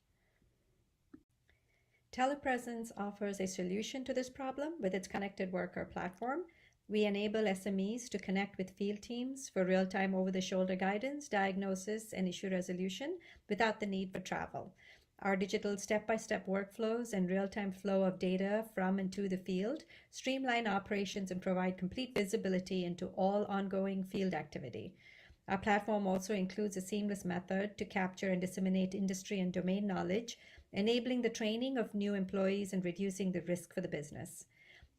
Telepresence offers a solution to this problem with its connected worker platform. We enable SMEs to connect with field teams for real-time over-the-shoulder guidance, diagnosis, and issue resolution without the need for travel. Our digital step-by-step workflows and real-time flow of data from and to the field streamline operations and provide complete visibility into all ongoing field activity. Our platform also includes a seamless method to capture and disseminate industry and domain knowledge, enabling the training of new employees and reducing the risk for the business.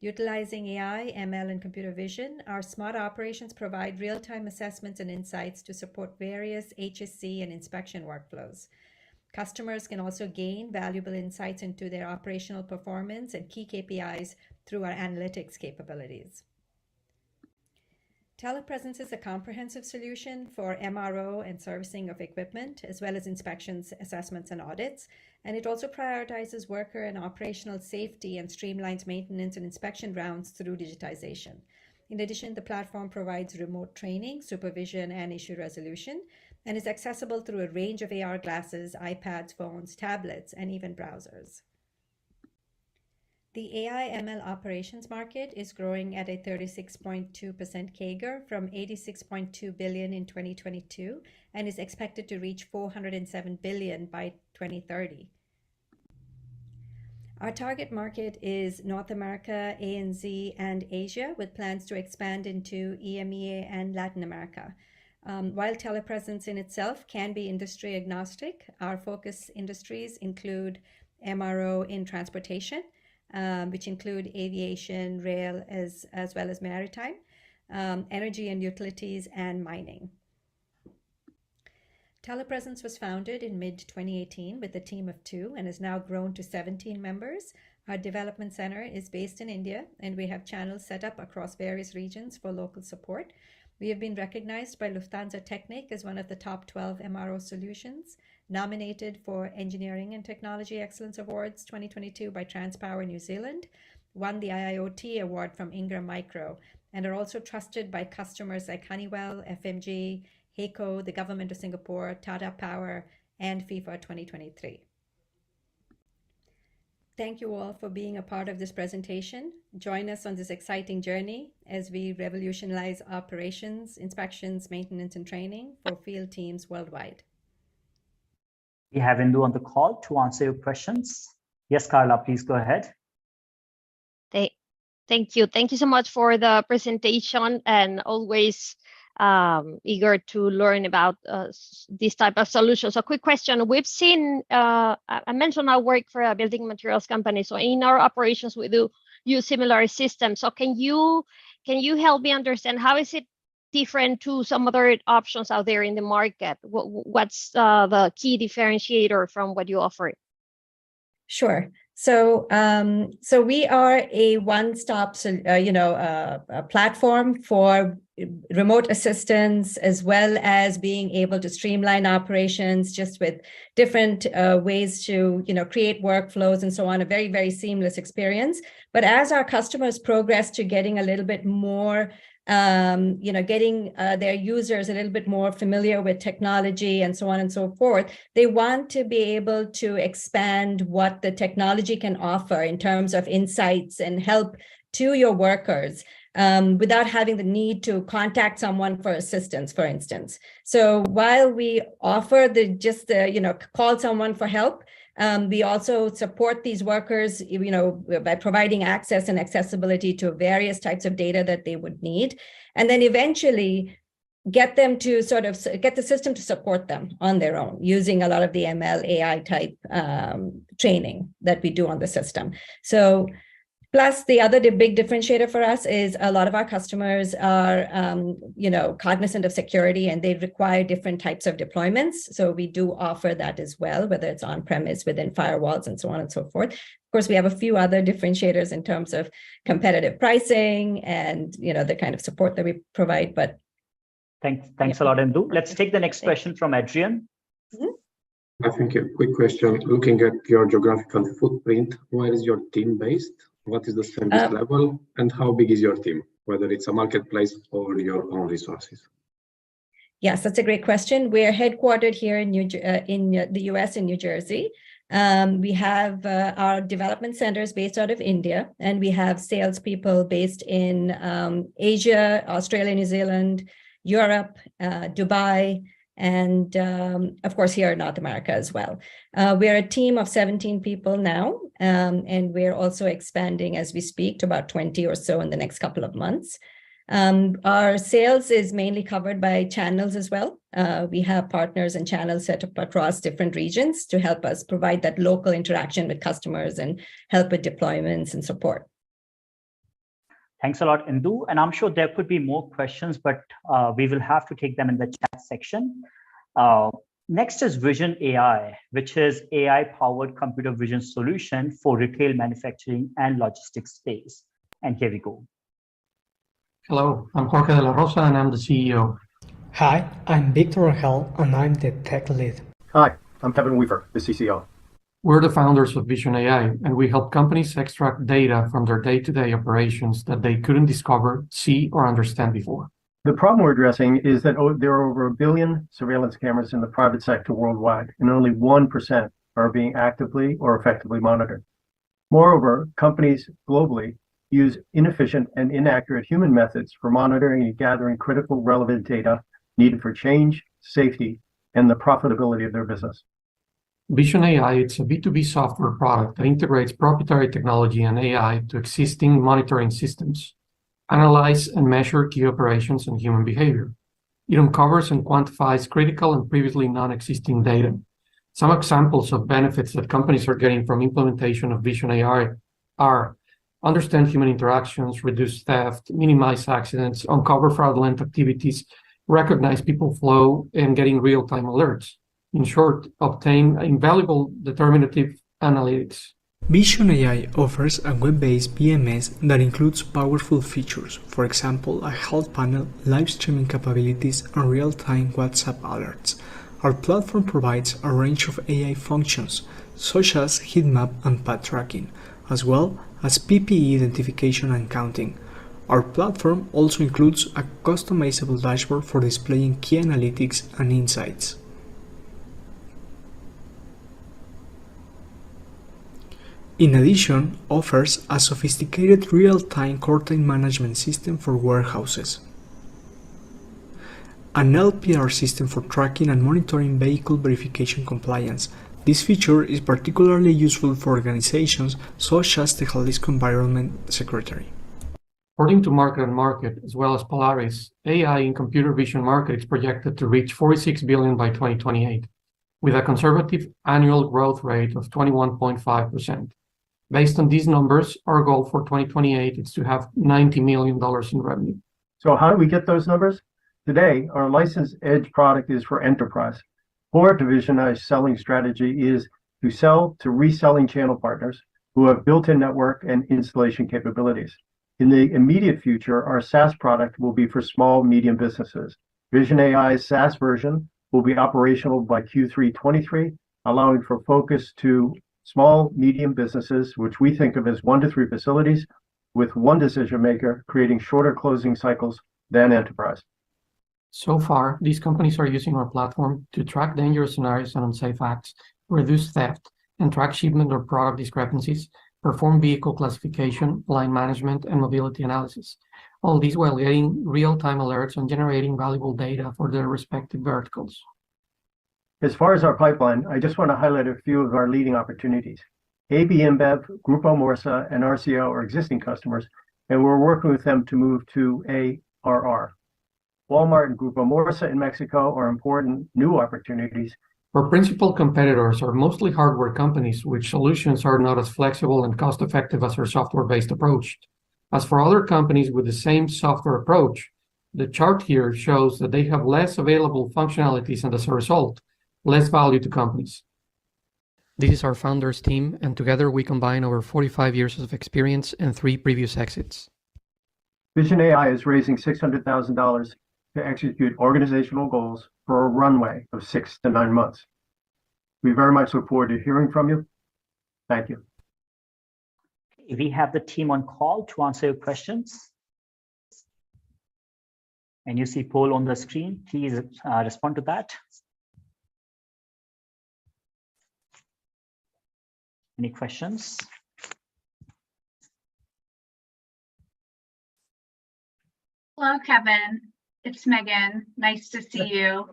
Utilizing AI, ML, and computer vision, our smart operations provide real-time assessments and insights to support various HSC and inspection workflows. Customers can also gain valuable insights into their operational performance and key KPIs through our analytics capabilities. Telepresence is a comprehensive solution for MRO and servicing of equipment, as well as inspections, assessments, and audits. And it also prioritizes worker and operational safety and streamlines maintenance and inspection rounds through digitization. In addition, the platform provides remote training, supervision, and issue resolution, and is accessible through a range of AR glasses, iPads, phones, tablets, and even browsers. The AI ML operations market is growing at a 36.2% CAGR from $86.2 billion in 2022 and is expected to reach $407 billion by 2030. Our target market is North America, ANZ, and Asia, with plans to expand into EMEA and Latin America. While telepresence in itself can be industry agnostic, our focus industries include MRO in transportation, which include aviation, rail, as well as maritime, energy and utilities, and mining. Telepresence was founded in mid-2018 with a team of 2 and has now grown to 17 members. Our development center is based in India, and we have channels set up across various regions for local support. We have been recognized by Lufthansa Technik as one of the top 12 MRO solutions, nominated for Engineering and Technology Excellence Awards 2022 by Transpower New Zealand, won the IIoT Award from Ingram Micro, and are also trusted by customers like Honeywell, FMG, HEYCO, the Government of Singapore, Tata Power, and FIFA 2023. Thank you all for being a part of this presentation. Join us on this exciting journey as we revolutionize operations, inspections, maintenance, and training for field teams worldwide. We have Indu on the call to answer your questions. Yes, Carla, please go ahead. Thank you. Thank you so much for the presentation, and always eager to learn about this type of solutions. A quick question. We've seen, I mentioned I work for a building materials company. So in our operations, we do use similar systems. So can you help me understand how is it different to some other options out there in the market? What's the key differentiator from what you offer? Sure. So we are a one-stop, a platform for remote assistance, as well as being able to streamline operations just with different ways to, create workflows and so on, a very, very seamless experience. But as our customers progress to getting a little bit more getting their users a little bit more familiar with technology and so on and so forth, they want to be able to expand what the technology can offer in terms of insights and help to your workers without having the need to contact someone for assistance, for instance. So while we offer call someone for help, we also support these workers, by providing access and accessibility to various types of data that they would need, and then eventually get them to get the system to support them on their own using a lot of the ML AI type training that we do on the system. So plus, the other big differentiator for us is a lot of our customers are, cognizant of security, and they require different types of deployments. So we do offer that as well, whether it's on-premise, within firewalls, and so on and so forth. Of course, we have a few other differentiators in terms of competitive pricing and, the kind of support that we provide. But thanks a lot, Indu. Let's take the next question from Adrian. I think a quick question. Looking at your geographical footprint, where is your team based? What is the service level, and how big is your team, whether it's a marketplace or your own resources? Yes, that's a great question. We're headquartered here in the US in New Jersey. We have our development centers based out of India, and we have salespeople based in Asia, Australia, New Zealand, Europe, Dubai, and of course here in North America as well. We're a team of 17 people now, and we're also expanding as we speak to about 20 or so in the next couple of months. Our sales is mainly covered by channels as well. We have partners and channels set up across different regions to help us provide that local interaction with customers and help with deployments and support. Thanks a lot, Indu. And I'm sure there could be more questions, but we will have to take them in the chat section. Next is Vision AI, which is AI-powered computer vision solution for retail manufacturing and logistics space. And here we go. Hello, I'm Jorge de la Rosa, and I'm the CEO. Hi, I'm Victor Rangel, and I'm the tech lead. Hi, I'm Kevin Weaver, the CCO. We're the founders of Vision AI, and we help companies extract data from their day-to-day operations that they couldn't discover, see, or understand before. The problem we're addressing is that there are over 1 billion surveillance cameras in the private sector worldwide, and only 1% are being actively or effectively monitored. Moreover, companies globally use inefficient and inaccurate human methods for monitoring and gathering critical relevant data needed for change, safety, and the profitability of their business. Vision AI, it's a B2B software product that integrates proprietary technology and AI to existing monitoring systems, analyze and measure key operations and human behavior. It uncovers and quantifies critical and previously non-existing data. Some examples of benefits that companies are getting from implementation of Vision AI are understand human interactions, reduce theft, minimize accidents, uncover fraudulent activities, recognize people flow, and getting real-time alerts. In short, obtain invaluable determinative analytics Vision AI offers a web-based VMS that includes powerful features, for example, a health panel, live streaming capabilities, and real-time WhatsApp alerts. Our platform provides a range of AI functions, such as heat map and path tracking, as well as PPE identification and counting. Our platform also includes a customizable dashboard for displaying key analytics and insights. In addition, offers a sophisticated real-time quarantine management system for warehouses, an LPR system for tracking and monitoring vehicle verification compliance. This feature is particularly useful for organizations such as the Jalisco Environment Secretary. According to Market, as well as Polaris, AI in computer vision market is projected to reach $46 billion by 2028, with a conservative annual growth rate of 21.5%. Based on these numbers, our goal for 2028 is to have $90 million in revenue. So how do we get those numbers? Today, our licensed edge product is for enterprise. Core divisionized selling strategy is to sell to reselling channel partners who have built-in network and installation capabilities. In the immediate future, our SaaS product will be for small, medium businesses. Vision AI's SaaS version will be operational by Q3 23, allowing for focus to small, medium businesses, which we think of as 1 to 3 facilities with one decision maker, creating shorter closing cycles than enterprise. So far, these companies are using our platform to track dangerous scenarios and unsafe acts, reduce theft, and track shipment or product discrepancies, perform vehicle classification, line management, and mobility analysis. All these while getting real-time alerts and generating valuable data for their respective verticals. As far as our pipeline, I just want to highlight a few of our leading opportunities. AB InBev, Grupo Morsa, and RCO are existing customers, and we're working with them to move to ARR. Walmart and Grupo Morsa in Mexico are important new opportunities. Our principal competitors are mostly hardware companies, which solutions are not as flexible and cost-effective as our software-based approach. As for other companies with the same software approach, the chart here shows that they have less available functionalities and as a result, less value to companies. This is our founders team, and together we combine over 45 years of experience and 3 previous exits. Vision AI is raising $600,000 to execute organizational goals for a runway of 6 to 9 months. We very much look forward to hearing from you. Thank you. We have the team on call to answer your questions. And you see poll on the screen. Please respond to that. Any questions? Hello, Kevin. It's Megan. Nice to see you.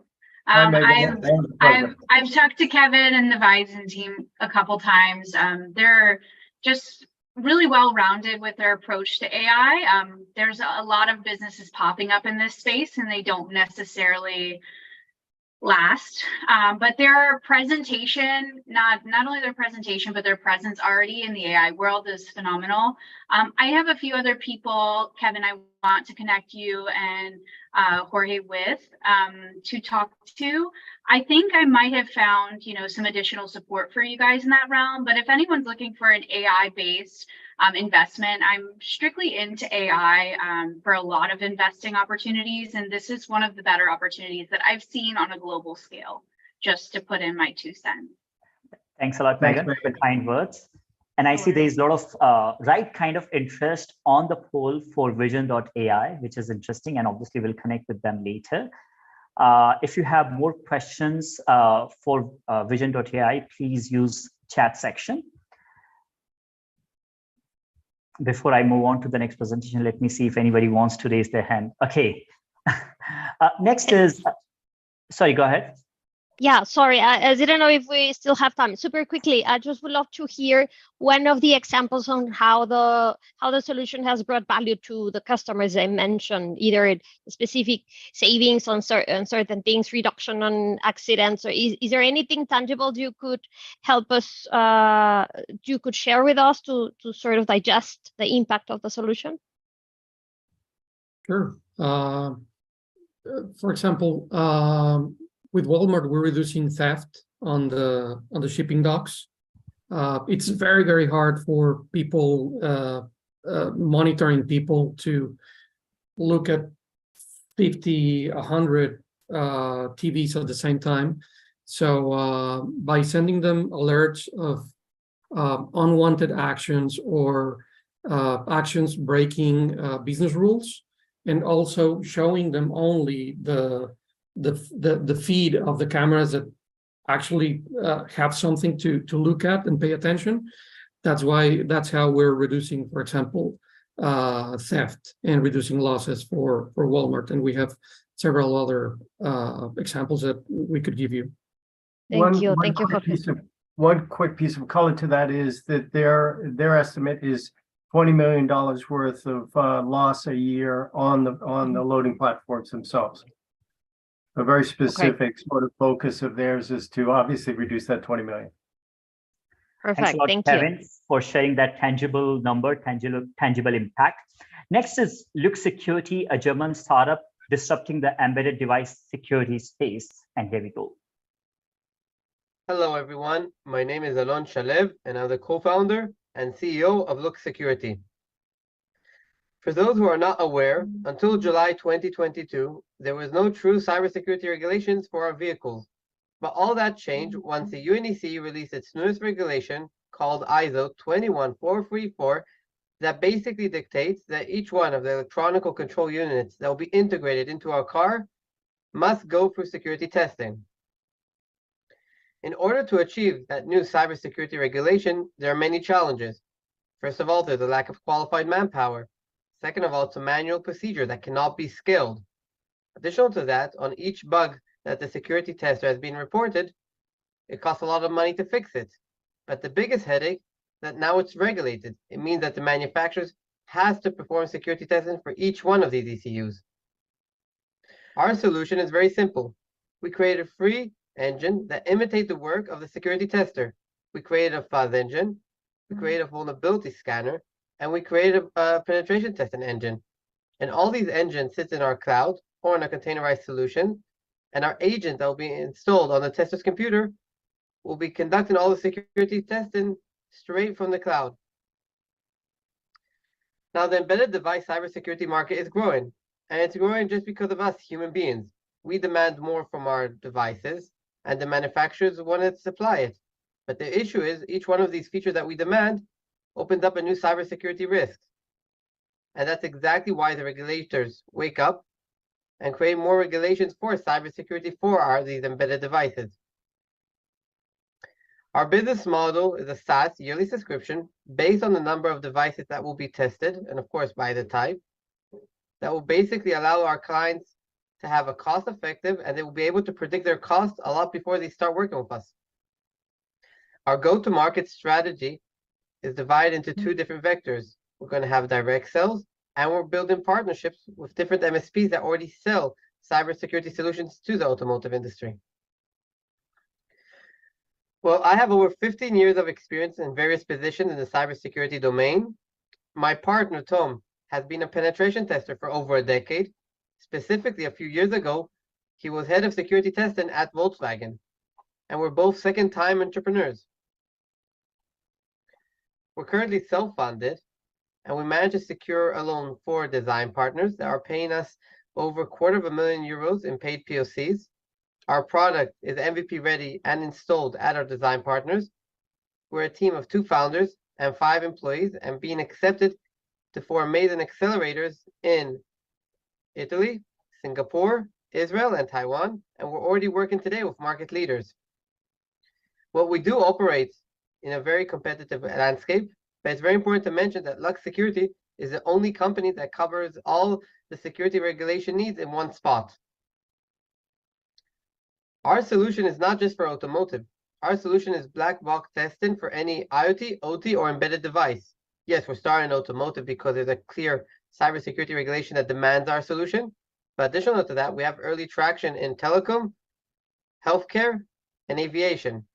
Hi, Megan. I've talked to Kevin and the Verizon team a couple times. They're just really well-rounded with their approach to AI. There's a lot of businesses popping up in this space, and they don't necessarily last, but their presentation, not only their presentation, but their presence already in the AI world is phenomenal. I have a few other people, Kevin, I want to connect you and Jorge with to talk to. I think I might have found, some additional support for you guys in that realm, but if anyone's looking for an AI-based investment, I'm strictly into AI for a lot of investing opportunities, and this is one of the better opportunities that I've seen on a global scale, just to put in my 2 cents. Thanks a lot, Megan, for the kind words. And I see there's a lot of right kind of interest on the poll for Vision.ai, which is interesting, and obviously we'll connect with them later. If you have more questions for Vision.ai, please use chat section. Before I move on to the next presentation, let me see if anybody wants to raise their hand. Okay. Next is, sorry, go ahead. Yeah, sorry, I didn't know if we still have time. Super quickly, I just would love to hear one of the examples on how the solution has brought value to the customers I mentioned, either specific savings on certain things, reduction on accidents, or is there anything tangible you could help us, you could share with us to sort of digest the impact of the solution? Sure. For example, with Walmart, we're reducing theft on the shipping docks. it's very, very hard for people, monitoring people to look at 50, 100 TVs at the same time. So by sending them alerts of unwanted actions or actions breaking business rules, and also showing them only the feed of the cameras that actually have something to look at and pay attention. That's how we're reducing, for example, theft and reducing losses for Walmart. And we have several other examples that we could give you. Thank you for one quick piece of color to that is that their estimate is $20 million worth of loss a year on the loading platforms themselves. A very specific sort of focus of theirs is to obviously reduce that 20 million. Perfect. Thank Kevin, you for sharing that tangible number, tangible impact. Next is Look Security, a German startup disrupting the embedded device security space. And here we go. Hello, everyone. My name is Alon Shalev, and I'm the co-founder and CEO of Look Security. For those who are not aware, until July 2022, there was no true cybersecurity regulations for our vehicles. But all that changed once the UNEC released its newest regulation called ISO 21434 that basically dictates that each one of the electronic control units that will be integrated into our car must go through security testing. In order to achieve that new cybersecurity regulation, there are many challenges. First of all, there's a lack of qualified manpower. Second of all, it's a manual procedure that cannot be scaled. Additional to that, on each bug that the security tester has been reported, it costs a lot of money to fix it. But the biggest headache, that now it's regulated. It means that the manufacturers has to perform security testing for each one of these ECUs. Our solution is very simple. We create a free engine that imitates the work of the security tester. We created a fuzz engine, we created a vulnerability scanner, and we created a penetration testing engine. And all these engines sit in our cloud or in a containerized solution, and our agent that will be installed on the tester's computer will be conducting all the security testing straight from the cloud. Now, the embedded device cybersecurity market is growing, and it's growing just because of us human beings. We demand more from our devices, and the manufacturers want to supply it. But the issue is each one of these features that we demand opens up a new cybersecurity risk. And that's exactly why the regulators wake up and create more regulations for cybersecurity for these embedded devices. Our business model is a SaaS yearly subscription based on the number of devices that will be tested, and of course by the type, that will basically allow our clients to have a cost-effective, and they will be able to predict their costs a lot before they start working with us. Our go-to-market strategy is divided into two different vectors. We're going to have direct sales, and we're building partnerships with different MSPs that already sell cybersecurity solutions to the automotive industry. Well, I have over 15 years of experience in various positions in the cybersecurity domain. My partner, Tom, has been a penetration tester for over a decade. Specifically, a few years ago, he was head of security testing at Volkswagen, and we're both second-time entrepreneurs. We're currently self-funded, and we managed to secure a loan for design partners that are paying us over €250,000 in paid POCs. Our product is MVP ready and installed at our design partners. We're a team of 2 founders and 5 employees, and being accepted to 4 amazing accelerators in Italy, Singapore, Israel, and Taiwan, and we're already working today with market leaders. What we do operates in a very competitive landscape, but it's very important to mention that Lux Security is the only company that covers all the security regulation needs in one spot. Our solution is not just for automotive. Our solution is black box testing for any IoT, OT, or embedded device. Yes, we're starting in automotive because there's a clear cybersecurity regulation that demands our solution. But additional to that, we have early traction in telecom, healthcare, and aviation.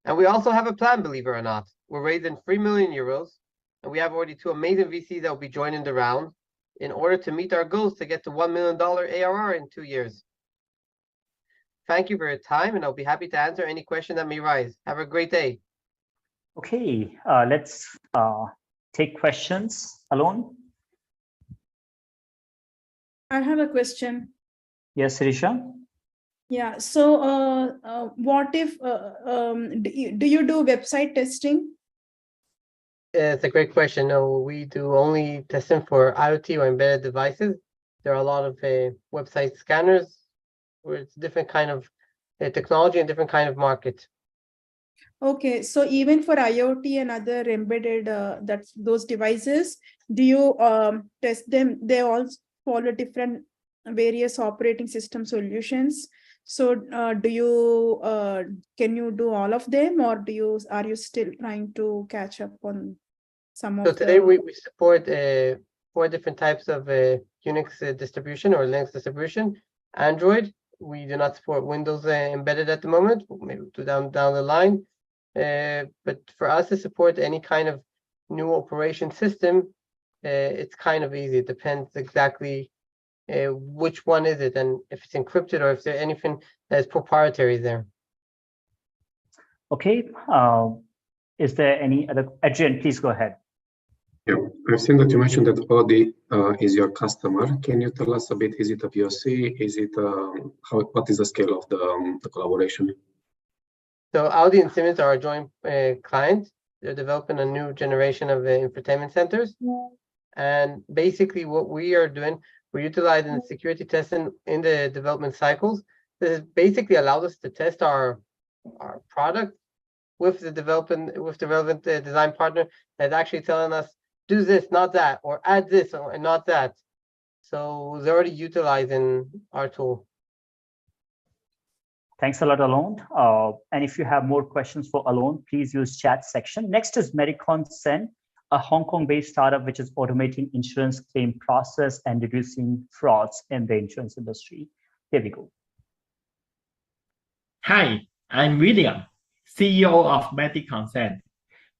And we also have a plan, believe it or not. We're raising €3 million, and we have already 2 amazing VCs that will be joining the round in order to meet our goals to get to $1 million ARR in 2 years. thank you for your time, and I'll be happy to answer any question that may rise. Have a great day. Okay, let's take questions. Alon? I have a question. Yes, Sirisha? Yeah, so what if, do you do website testing? It's a great question. No, we do only testing for IoT or embedded devices. There are a lot of website scanners where it's different kind of technology and different kind of market. Okay, so even for IoT and other embedded those devices, do you test them? They all follow different various operating system solutions. So do you can you do all of them, or are you still trying to catch up on some of So today the... we support 4 different types of Unix distribution or Linux distribution. Android, we do not support Windows embedded at the moment, maybe down the line. But for us to support any kind of new operation system, it's kind of easy. It depends exactly which one is it, and if it's encrypted or if there's anything that is proprietary there. Okay, is there any other? Adrian, please go ahead. Yeah, I've seen that you mentioned that Audi is your customer. Can you tell us a bit? Is it a POC? Is it what is the scale of the collaboration? So Audi and Siemens are a joint client. They're developing a new generation of infotainment centers. And basically what we are doing, we're utilizing security testing in the development cycles. This basically allows us to test our product with the relevant design partner that's actually telling us, do this, not that, or add this or not that. So they're already utilizing our tool. Thanks a lot, Alon. And if you have more questions for Alon, please use chat section. Next is Medicon Sen, a Hong Kong-based startup which is automating insurance claim process and reducing frauds in the insurance industry. Here we go. Hi, I'm William, CEO of MediConsent.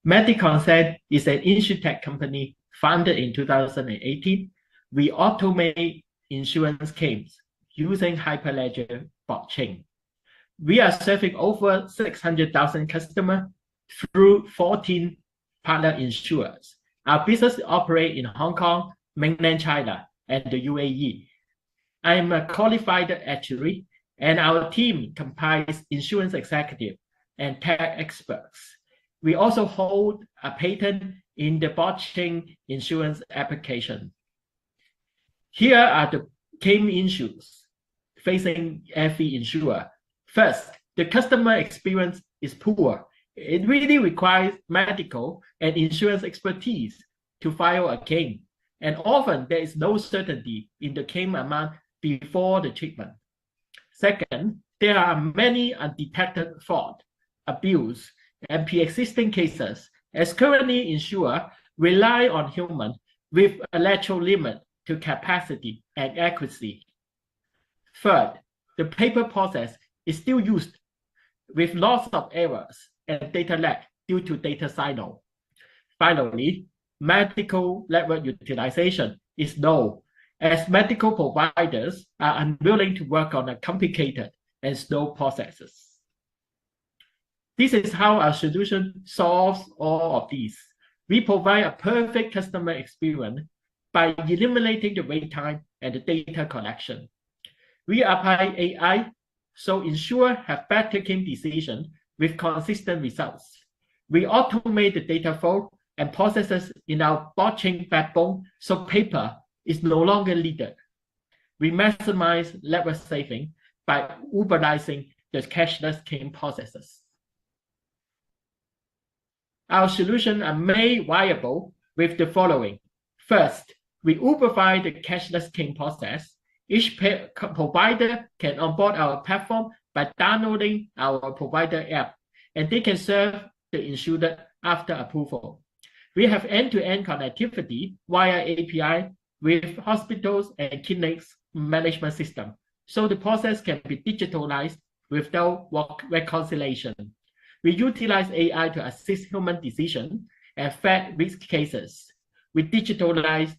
MediConsent is an insurtech company founded in 2018. We automate insurance claims using Hyperledger blockchain. We are serving over 600,000 customers through 14 partner insurers. Our business operates in Hong Kong, mainland China, and the UAE. I am a qualified actuary, and our team comprises insurance executives and tech experts. We also hold a patent in the blockchain insurance application. Here are the claim issues facing every insurer. First, the customer experience is poor. It really requires medical and insurance expertise to file a claim, and often there is no certainty in the claim amount before the treatment. Second, there are many undetected fraud, abuse, and pre-existing cases, as currently insurers rely on humans with a lateral limit to capacity and accuracy. Third, the paper process is still used with lots of errors and data lag due to data silo. Finally, medical network utilization is low, as medical providers are unwilling to work on a complicated and slow processes. This is how our solution solves all of these. We provide a perfect customer experience by eliminating the wait time and the data collection. We apply AI so insurers have better claim decisions with consistent results. We automate the data flow and processes in our blockchain backbone so paper is no longer needed. We maximize network saving by Uberizing the cashless claim processes. Our solutions are made viable with the following. First, we Uberify the cashless claim process. Each provider can onboard our platform by downloading our provider app, and they can serve the insured after approval. We have end-to-end connectivity via API with hospitals and clinics management system, so the process can be digitalized without reconciliation. We utilize AI to assist human decision and fed risk cases. We digitalize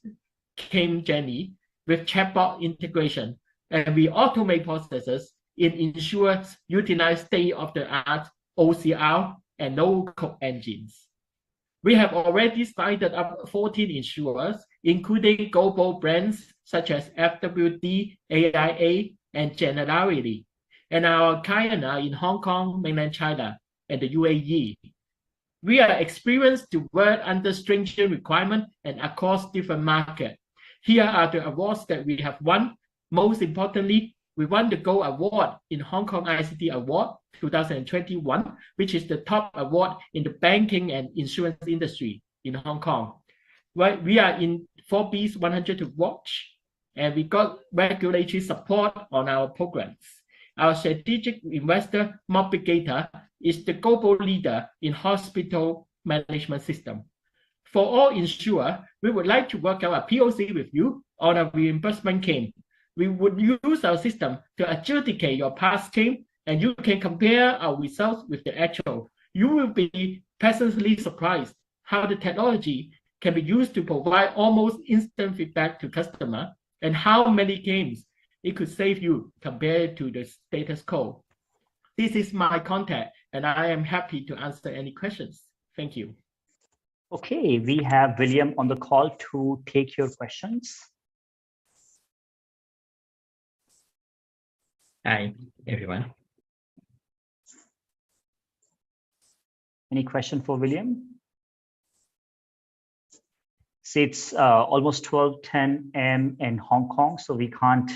claim journey with chatbot integration, and we automate processes it ensures utilize state-of-the-art OCR and no-code engines. We have already signed up 14 insurers, including global brands such as FWD, AIA, and Generali. And our clients are in Hong Kong, mainland China, and the UAE. We are experienced to work under stringent requirements and across different markets. Here are the awards that we have won. Most importantly, we won the Gold Award in Hong Kong ICT Award 2021, which is the top award in the banking and insurance industry in Hong Kong. We are in Forbes 100 to watch, and we got regulatory support on our programs. Our strategic investor, Mobigator, is the global leader in hospital management system. For all insurers, we would like to work out a POC with you on a reimbursement claim. We would use our system to adjudicate your past claim, and you can compare our results with the actual. You will be pleasantly surprised how the technology can be used to provide almost instant feedback to customer and how many claims it could save you compared to the status quo. This is my contact, and I am happy to answer any questions. Thank you. Okay, we have William on the call to take your questions. Hi, everyone. Any question for William? See, it's almost 12:10 a.m. in Hong Kong, so we can't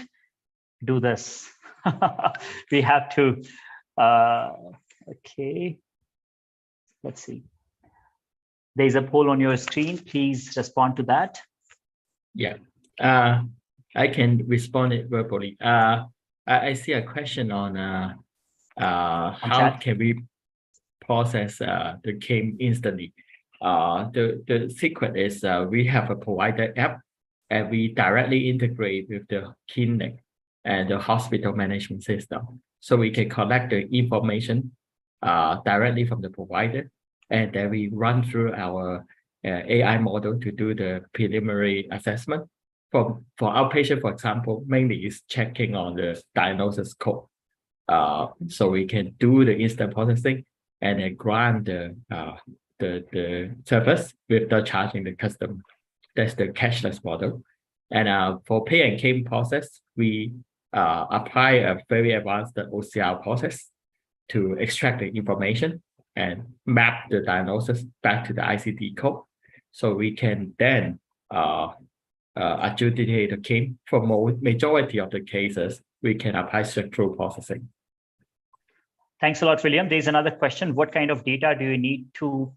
do this. We have to, okay, let's see. There's a poll on your screen. Please respond to that. Yeah, I can respond it verbally. I see a question on how can we process the claim instantly. The secret is we have a provider app, and we directly integrate with the clinic and the hospital management system. So we can collect the information directly from the provider, and then we run through our AI model to do the preliminary assessment. For outpatient, for example, mainly is checking on the diagnosis code. So we can do the instant processing and then grant the service without charging the customer. That's the cashless model. And for pay and claim process, we apply a very advanced OCR process to extract the information and map the diagnosis back to the ICD code. So we can then adjudicate the claim. For majority of the cases, we can apply straight-through processing. Thanks a lot, William. There's another question. What kind of data do you need to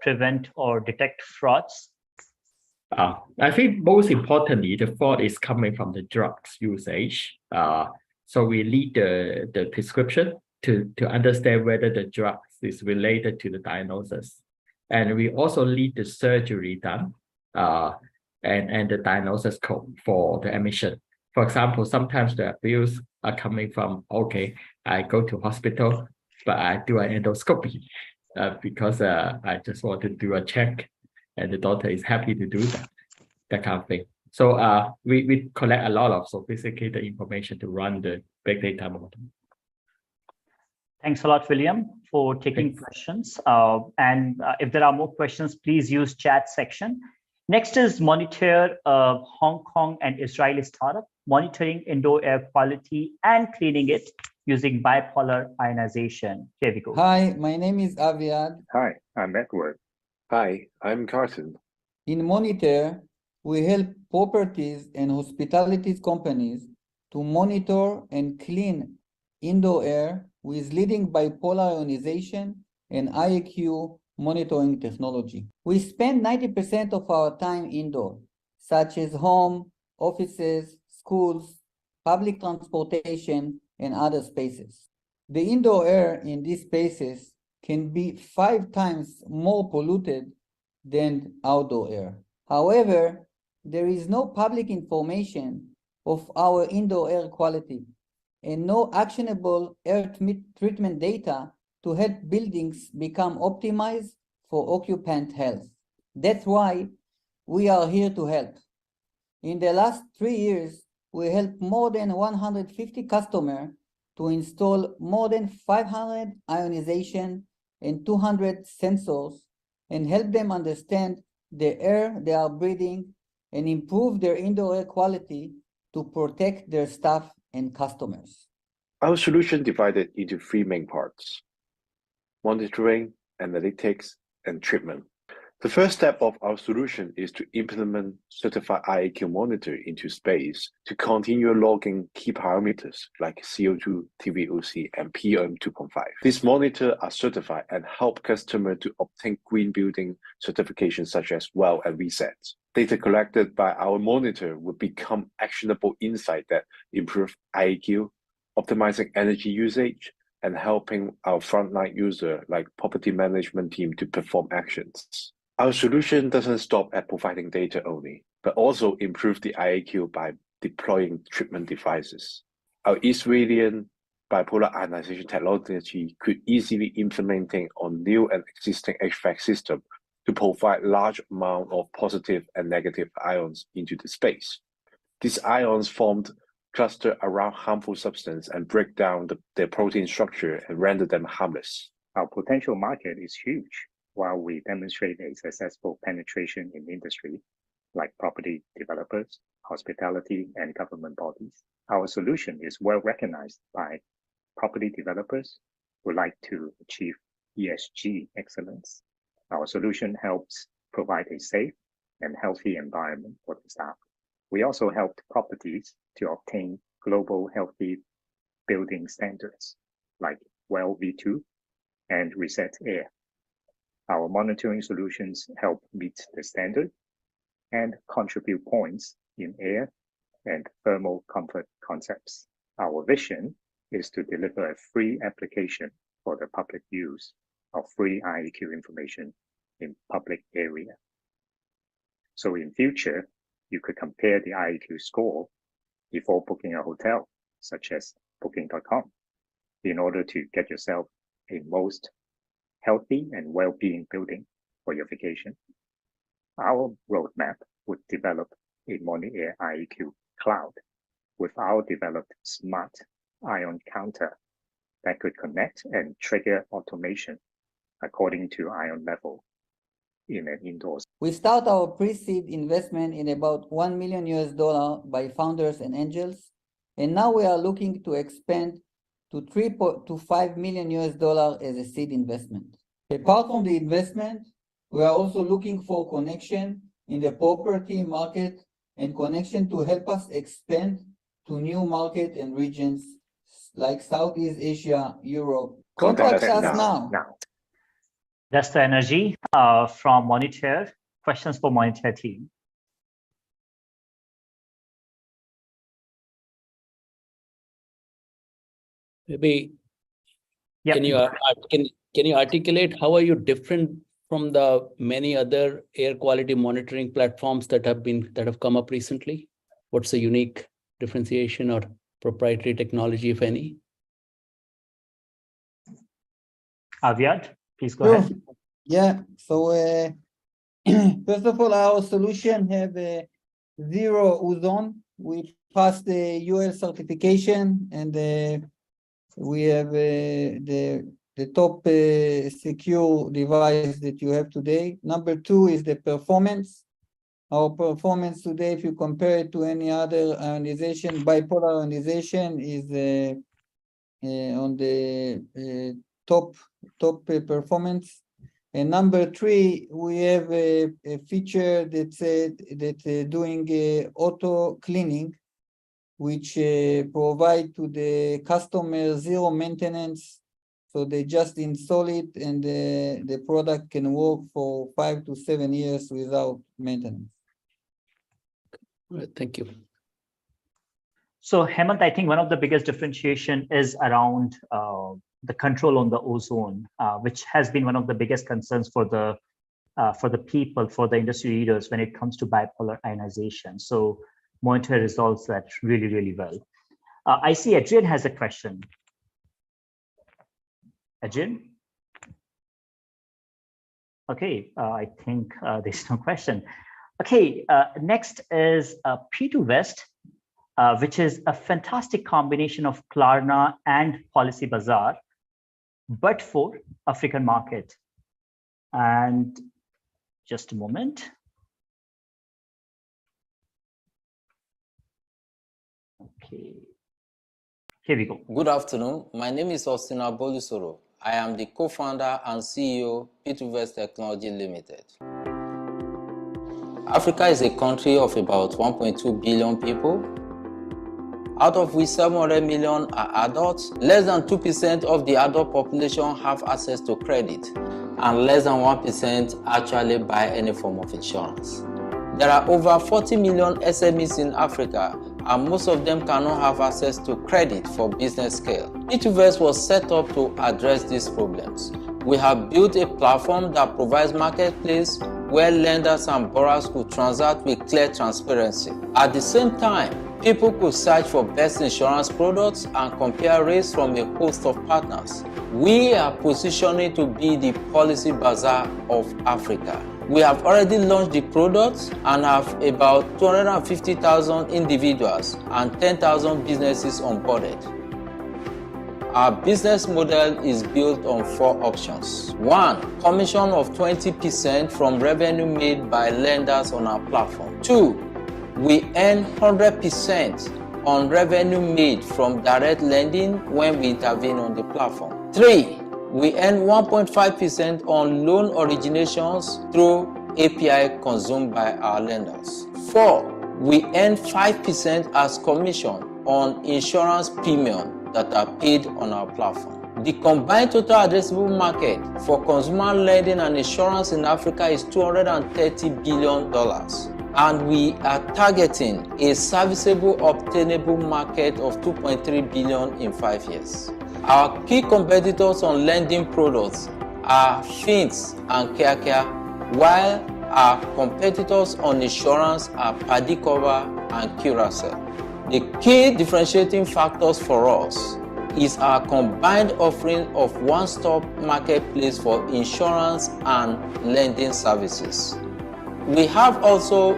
prevent or detect frauds? I think most importantly, the fraud is coming from the drugs usage. So we need the prescription to understand whether the drug is related to the diagnosis. And we also need the surgery done and the diagnosis code for the admission. For example, sometimes the abuse are coming from, okay, I go to hospital, but I do an endoscopy because I just want to do a check, and the doctor is happy to do that kind of thing. So we collect a lot of sophisticated information to run the big data model. Thanks a lot, William, for taking questions. And if there are more questions, please use chat section. Next is Monitor, Hong Kong and Israeli startup, monitoring indoor air quality and cleaning it using bipolar ionization. Here we go. Hi, my name is Aviad. Hi, I'm Edward. Hi, I'm Carson. In Monitor, we help properties and hospitality companies to monitor and clean indoor air with leading bipolar ionization and IAQ monitoring technology. We spend 90% of our time indoor, such as home, offices, schools, public transportation, and other spaces. The indoor air in these spaces can be 5 times more polluted than outdoor air. However, there is no public information of our indoor air quality and no actionable air treatment data to help buildings become optimized for occupant health. That's why we are here to help. In the last 3 years, we helped more than 150 customers to install more than 500 ionization and 200 sensors and help them understand the air they are breathing and improve their indoor air quality to protect their staff and customers. Our solution divided into three main parts: monitoring, analytics, and treatment. The first step of our solution is to implement certified IAQ monitor into space to continue logging key parameters like CO2, TVOC, and PM 2.5. These monitors are certified and help customers to obtain green building certifications such as WELL and RESET. Data collected by our monitor will become actionable insight that improve IAQ, optimizing energy usage, and helping our frontline user like property management team to perform actions. Our solution doesn't stop at providing data only, but also improve the IAQ by deploying treatment devices. Our East Radiant bipolar ionization technology could easily implementing on new and existing HVAC system to provide large amount of positive and negative ions into the space. These ions formed cluster around harmful substance and break down their protein structure and render them harmless. Our potential market is huge. While we demonstrate a successful penetration in industry, like property developers, hospitality, and government bodies, our solution is well recognized by property developers who like to achieve ESG excellence. Our solution helps provide a safe and healthy environment for the staff. We also helped properties to obtain global healthy building standards like WELL V2 and RESET Air. Our monitoring solutions help meet the standard and contribute points in air and thermal comfort concepts. Our vision is to deliver a free application for the public use of free IAQ information in public area. So in future, you could compare the IAQ score before booking a hotel, such as booking.com, in order to get yourself a most healthy and well-being building for your vacation. Our roadmap would develop a monitor IAQ cloud with our developed smart ion counter that could connect and trigger automation according to ion level in an indoors. We start our pre-seed investment in about $1 million by founders and angels, and now we are looking to expand to $3 to $5 million as a seed investment. Apart from the investment, we are also looking for connection in the property market and connection to help us expand to new market and regions like Southeast Asia, Europe. Contact us now. That's the energy from Monitor. Questions for Monitor team. Maybe can you articulate how are you different from the many other air quality monitoring platforms that have come up recently? What's the unique differentiation or proprietary technology, if any? Aviad, please go ahead. Yeah, so first of all, our solution have a zero ozone. We passed the UL certification, and we have the top secure device that you have today. Number two is the performance. Our performance today, if you compare it to any other ionization, bipolar ionization is on the top performance. And number three, we have a feature that doing auto cleaning, which provide to the customer zero maintenance. So they just install it, and the product can work for 5 to 7 years without maintenance. All right, thank you. So Hemant, I think one of the biggest differentiation is around the control on the ozone, which has been one of the biggest concerns for the people, for the industry leaders when it comes to bipolar ionization. So Monitor resolves that really, really well. I see Adrian has a question. Adrian? Okay, I think there's no question. Okay, next is P2 West. which is a fantastic combination of Klarna and Policy Bazaar, but for African market. And just a moment. Okay, here we go. Good afternoon. My name is Austin Abolusoro. I am the co-founder and CEO B2B Technology Limited. Africa is a country of about 1.2 billion people, out of which 700 million are adults. Less than 2% of the adult population have access to credit, and less than 1% actually buy any form of insurance. There are over 40 million SMEs in Africa, and most of them cannot have access to credit for business scale. B2B was set up to address these problems. We have built a platform that provides marketplace where lenders and borrowers could transact with clear transparency. At the same time, people could search for best insurance products and compare rates from a host of partners. We are positioning to be the Policy Bazaar of Africa. We have already launched the products and have about 250,000 individuals and 10,000 businesses onboarded. Our business model is built on 4 options. 1, commission of 20% from revenue made by lenders on our platform. 2, we earn 100% on revenue made from direct lending when we intervene on the platform. 3, we earn 1.5% on loan originations through API consumed by our lenders. 4, we earn 5% as commission on insurance premium that are paid on our platform. The combined total addressable market for consumer lending and insurance in Africa is $230 billion. And we are targeting a serviceable, obtainable market of $2.3 billion in 5 years. Our key competitors on lending products are Fins and Kiakia, while our competitors on insurance are Padicover and Curacell. The key differentiating factors for us is our combined offering of one-stop marketplace for insurance and lending services. We have also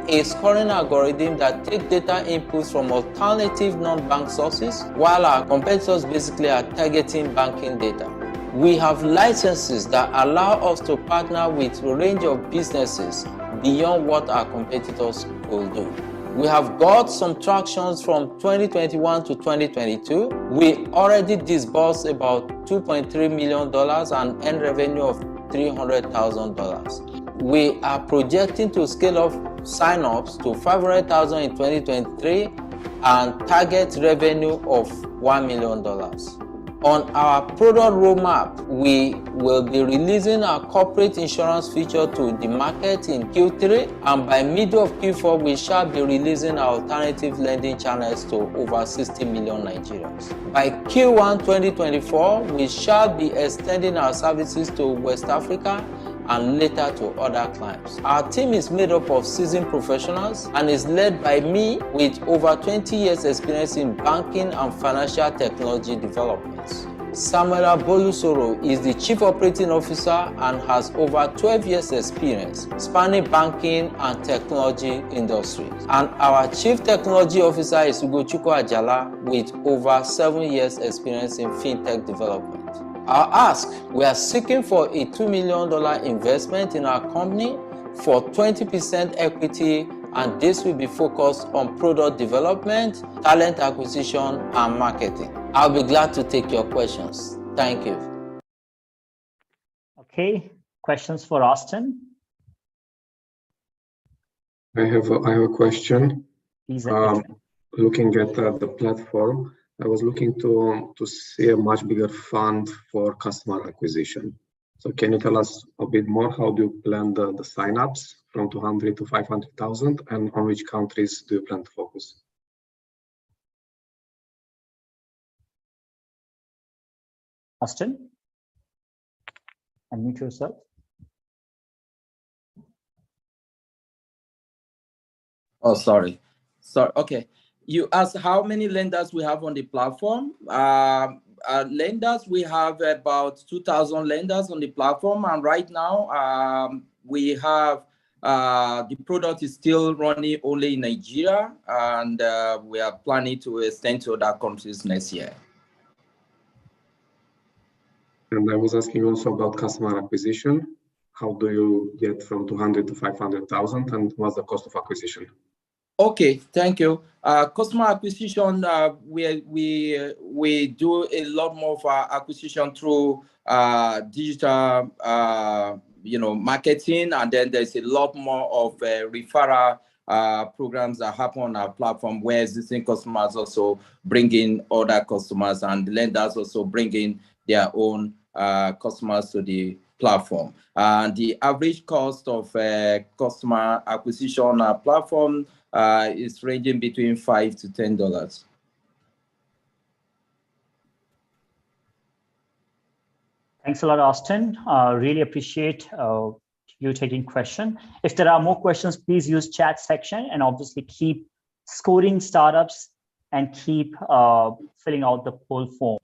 a scoring algorithm that takes data inputs from alternative non-bank sources, while our competitors basically are targeting banking data. We have licenses that allow us to partner with a range of businesses beyond what our competitors will do. We have got some tractions from 2021 to 2022. We already disbursed about $2.3 million and earned revenue of $300,000. We are projecting to scale up sign-ups to 500,000 in 2023 and target revenue of $1 million. On our product roadmap, we will be releasing our corporate insurance feature to the market in Q3, and by middle of Q4, we shall be releasing our alternative lending channels to over 60 million Nigerians. By Q1 2024, we shall be extending our services to West Africa and later to other clients. Our team is made up of seasoned professionals and is led by me with over 20 years experience in banking and financial technology developments. Samuel Abolusoro is the Chief Operating Officer and has over 12 years experience spanning banking and technology industries. And our Chief Technology Officer is Ugochukwu Ajala with over 7 years experience in fintech development. Our ask, we are seeking for a $2 million investment in our company for 20% equity, and this will be focused on product development, talent acquisition, and marketing. I'll be glad to take your questions. Thank you. Okay, questions for Austin? I have a question. Please, looking at the platform, I was looking to see a much bigger fund for customer acquisition. So can you tell us a bit more? How do you plan the signups from 200 to 500,000, and on which countries do you plan to focus? Austin, unmute yourself. Oh, sorry. Okay. You asked how many lenders we have on the platform. Lenders, we have about 2,000 lenders on the platform, and right now we have The product is still running only in Nigeria, and we are planning to extend to other countries next year. And I was asking also about customer acquisition. How do you get from 200 to 500,000, and what's the cost of acquisition? Okay, thank you. Customer acquisition, we do a lot more of our acquisition through digital, marketing, and then there's a lot more of referral programs that happen on our platform, where existing customers also bring in other customers, and lenders also bring in their own customers to the platform. And the average cost of customer acquisition on our platform is ranging between $5 to $10. Thanks a lot, Austin. Really appreciate you taking question. If there are more questions, please use chat section, and obviously keep scoring startups and keep filling out the poll form.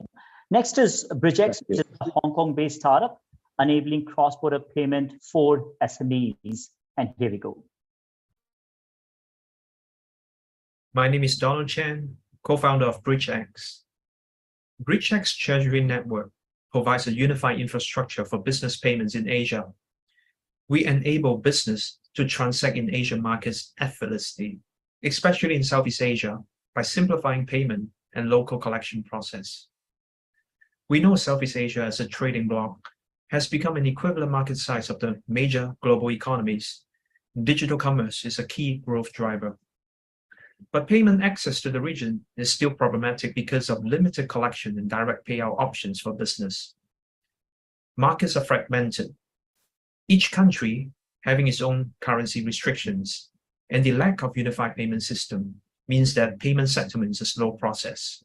Next is BridgeX, which is a Hong Kong-based startup enabling cross-border payment for SMEs. And here we go. My name is Donald Chen, co-founder of BridgeX. BridgeX Treasury Network provides a unified infrastructure for business payments in Asia. We enable business to transact in Asian markets effortlessly, especially in Southeast Asia, by simplifying payment and local collection process. We know Southeast Asia as a trading bloc has become an equivalent market size of the major global economies. Digital commerce is a key growth driver. But payment access to the region is still problematic because of limited collection and direct payout options for business. Markets are fragmented, each country having its own currency restrictions, and the lack of unified payment system means that payment settlement is a slow process.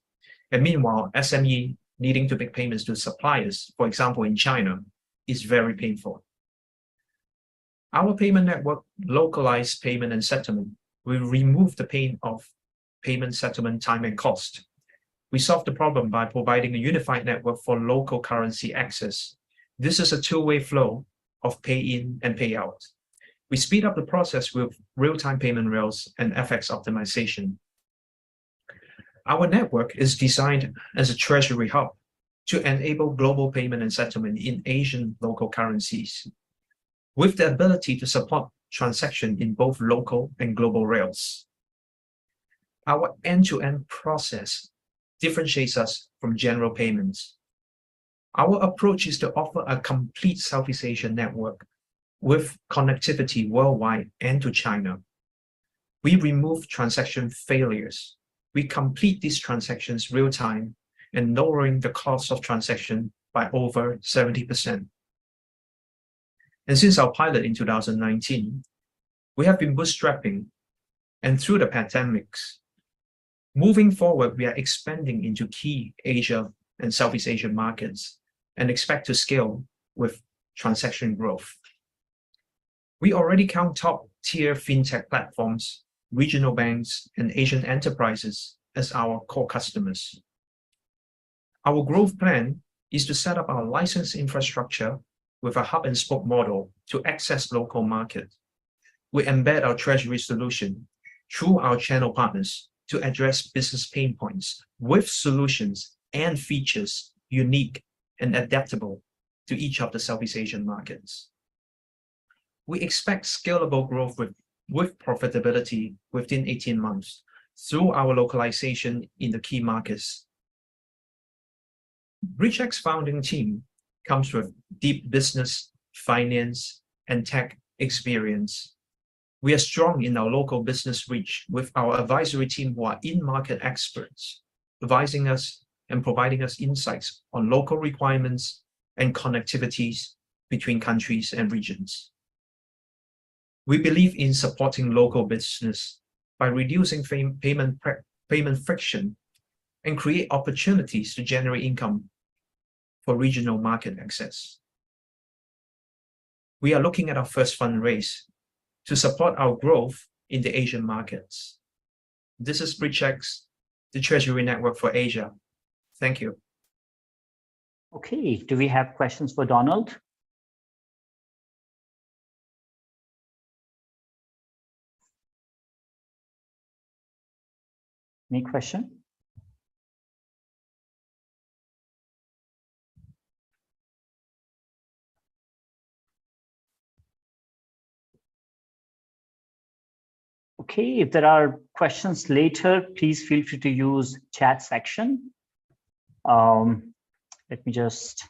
And meanwhile, SME needing to make payments to suppliers, for example, in China, is very painful. Our payment network localized payment and settlement will remove the pain of payment settlement time and cost. We solve the problem by providing a unified network for local currency access. This is a two-way flow of pay in and pay out. We speed up the process with real-time payment rails and FX optimization. Our network is designed as a treasury hub to enable global payment and settlement in Asian local currencies, with the ability to support transaction in both local and global rails. Our end-to-end process differentiates us from general payments. Our approach is to offer a complete Southeast Asian network with connectivity worldwide and to China. We remove transaction failures. We complete these transactions real-time and lowering the cost of transaction by over 70%. And since our pilot in 2019, we have been bootstrapping, and through the pandemics. Moving forward, we are expanding into key Asia and Southeast Asian markets and expect to scale with transaction growth. We already count top-tier fintech platforms, regional banks, and Asian enterprises as our core customers. Our growth plan is to set up our licensed infrastructure with a hub-and-spoke model to access local markets. We embed our treasury solution through our channel partners to address business pain points with solutions and features unique and adaptable to each of the Southeast Asian markets. We expect scalable growth with profitability within 18 months through our localization in the key markets. BridgeX founding team comes with deep business, finance, and tech experience. We are strong in our local business reach with our advisory team who are in-market experts, advising us and providing us insights on local requirements and connectivities between countries and regions. We believe in supporting local business by reducing payment friction and create opportunities to generate income for regional market access. We are looking at our first fundraise to support our growth in the Asian markets. This is BridgeX, the Treasury Network for Asia. Thank you. Okay, do we have questions for Donald? Any question? Okay, if there are questions later, please feel free to use chat section. Let me just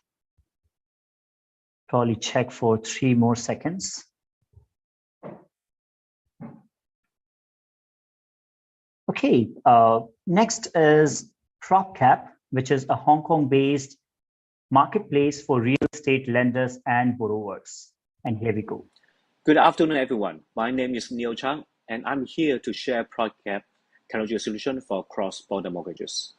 probably check for 3 more seconds. Okay, next is PropCap, which is a Hong Kong-based marketplace for real estate lenders and borrowers. And here we go. Good afternoon, everyone. My name is Neil Chang, and I'm here to share PropCap technology solution for cross-border mortgages.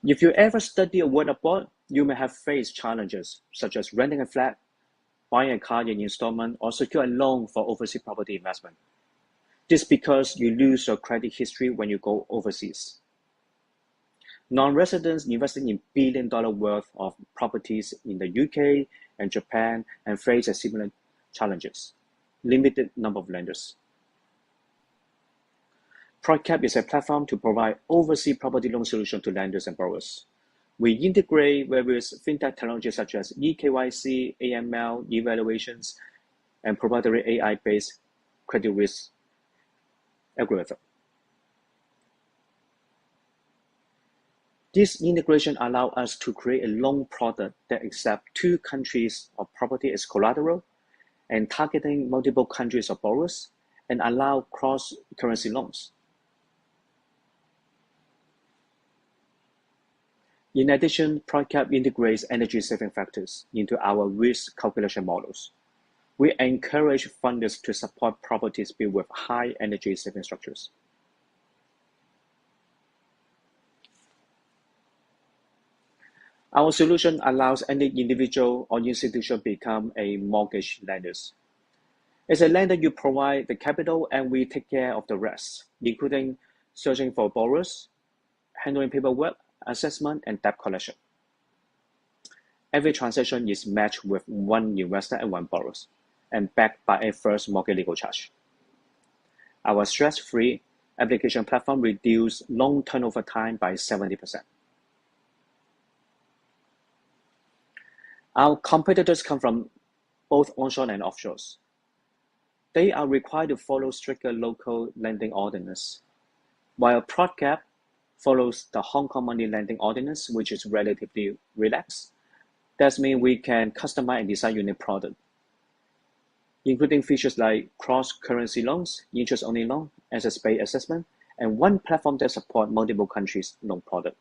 If you ever study a word abroad, you may have faced challenges such as renting a flat, buying a car in installment, or secure a loan for overseas property investment. This is because you lose your credit history when you go overseas. Non-residents investing in billion-dollar worth of properties in the UK and Japan and face similar challenges. Limited number of lenders. PropCap is a platform to provide overseas property loan solution to lenders and borrowers. We integrate various fintech technologies such as eKYC, AML, evaluations, and proprietary AI-based credit risk algorithm. This integration allows us to create a loan product that accepts 2 countries of property as collateral and targeting multiple countries of borrowers and allow cross-currency loans. In addition, PropCap integrates energy saving factors into our risk calculation models. We encourage funders to support properties built with high energy saving structures. Our solution allows any individual or institution become a mortgage lender. As a lender, you provide the capital and we take care of the rest, including searching for borrowers, handling paperwork, assessment, and debt collection. Every transaction is matched with 1 investor and 1 borrower, and backed by a first mortgage legal charge. Our stress-free application platform reduces loan turnover time by 70%. Our competitors come from both onshore and offshores. They are required to follow stricter local lending ordinance, while PropCap follows the Hong Kong money lending ordinance, which is relatively relaxed. That means we can customize and design unique product, including features like cross-currency loans, interest-only loan, asset-based assessment, and 1 platform that supports multiple countries' loan product.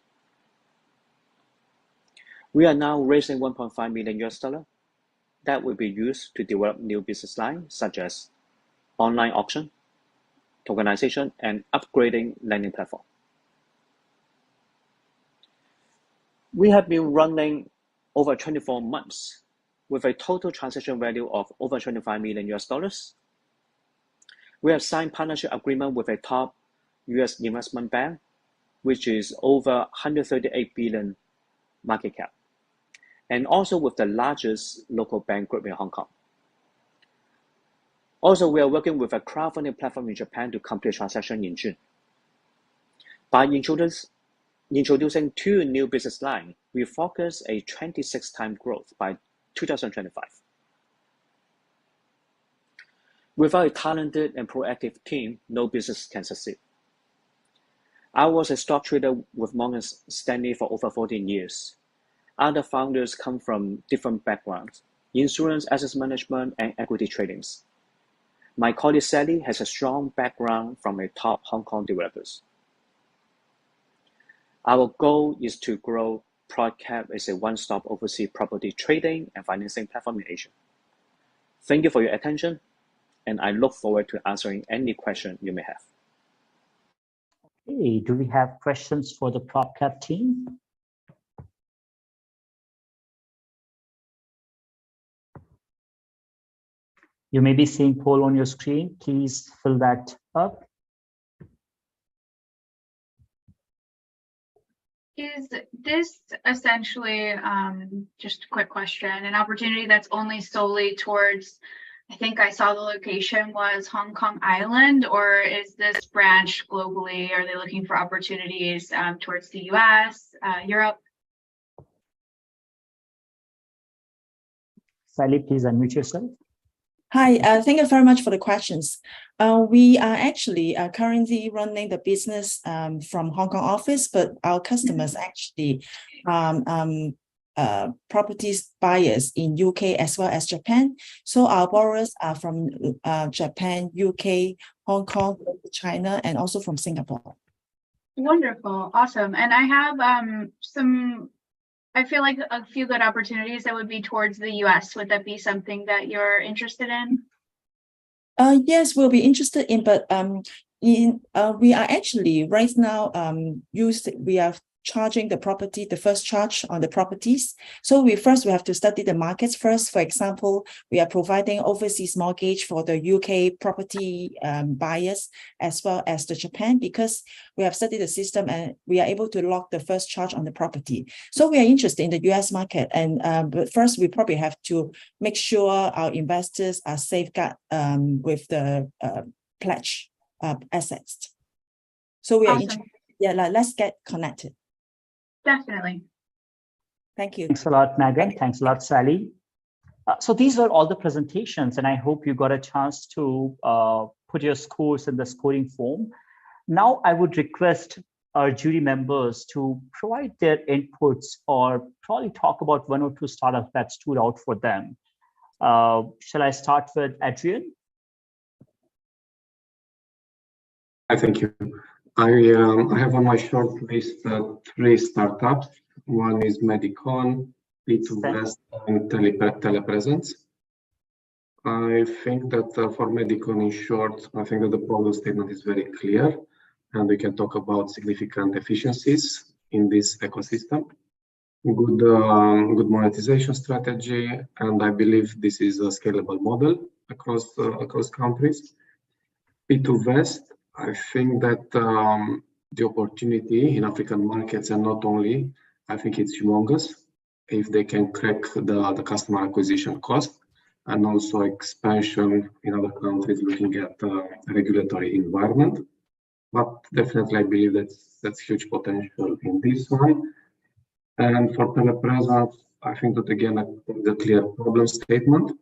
We are now raising $1.5 million that will be used to develop new business lines such as online auction, tokenization, and upgrading lending platform. We have been running over 24 months with a total transaction value of over $25 million. We have signed partnership agreement with a top US investment bank, which is over $138 billion market cap, and also with the largest local bank group in Hong Kong. Also, we are working with a crowdfunding platform in Japan to complete transaction in June. By introducing 2 new business lines, we focus a 26 times growth by 2025. Without a talented and proactive team, no business can succeed. I was a stock trader with Morgan Stanley for over 14 years. Other founders come from different backgrounds, insurance, asset management, and equity tradings. My colleague Sally has a strong background from a top Hong Kong developers. Our goal is to grow PropCap as a one-stop overseas property trading and financing platform in Asia. Thank you for your attention, and I look forward to answering any question you may have. Okay, do we have questions for the PropCap team? You may be seeing poll on your screen. Please fill that up. Is this essentially, just a quick question, an opportunity that's only solely towards I think I saw the location was Hong Kong Island, or is this branch globally? Are they looking for opportunities towards the US, Europe? Sally, please unmute yourself. Hi, thank you very much for the questions. We are actually currently running the business from Hong Kong office, but our customers actually properties buyers in UK as well as Japan. So our borrowers are from Japan, UK, Hong Kong, China, and also from Singapore. Wonderful, awesome. And I have I feel like a few good opportunities that would be towards the US. Would that be something that you're interested in? Yes, we'll be interested in, but we are actually right now we are charging the first charge on the properties. So we have to study the markets first. For example, we are providing overseas mortgage for the UK property buyers as well as the Japan, because we have studied the system and we are able to lock the first charge on the property. So we are interested in the US market, and but first we probably have to make sure our investors are safeguarded with the pledge assets. So we are interested. Yeah, let's get connected. Definitely. Thank you. Thanks a lot, Megan. Thanks a lot, Sally. So these were all the presentations, and I hope you got a chance to put your scores in the scoring form. Now I would request our jury members to provide their inputs or probably talk about one or two startups that stood out for them. Shall I start with Adrian? Thank you. I have on my short list 3 startups. One is Medicon, B2Vest, and Telepresence. I think that for Medicon, in short, I think that the problem statement is very clear, and we can talk about significant efficiencies in this ecosystem. Good monetization strategy, and I believe this is a scalable model across countries. B2Vest, I think that the opportunity in African markets, and not only, I think it's humongous if they can crack the customer acquisition cost, and also expansion in other countries looking at regulatory environment. But definitely I believe that's huge potential in this one. And for Telepresence, I think that again, the clear problem statement,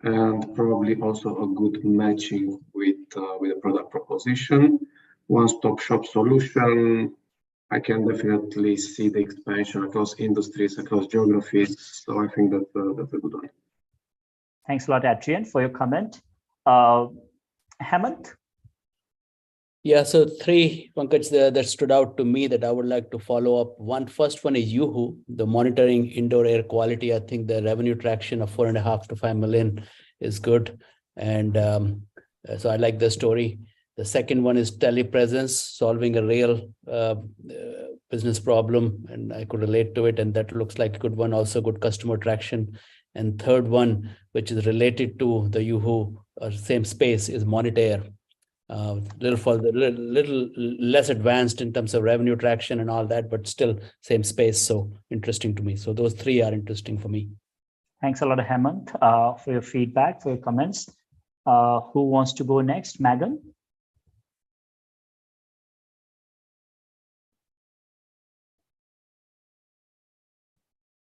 and probably also a good matching with the product proposition. One-stop shop solution. I can definitely see the expansion across industries, across geographies. So I think that's a good one. Thanks a lot, Adrian, for your comment. Hemant? Yeah, so 3 Pankaj that stood out to me that I would like to follow up. First one is Yoo-Hoo, the monitoring indoor air quality. I think the revenue traction of 4.5 to 5 million is good. And so I like the story. The second one is Telepresence, solving a real business problem, and I could relate to it. And that looks like a good one, also good customer traction. And third one, which is related to the Yoo-Hoo, same space, is Monetair. Little less advanced in terms of revenue traction and all that, but still same space. So interesting to me. So those 3 are interesting for me. Thanks a lot, Hemant, for your feedback, for your comments. Who wants to go next? Megan?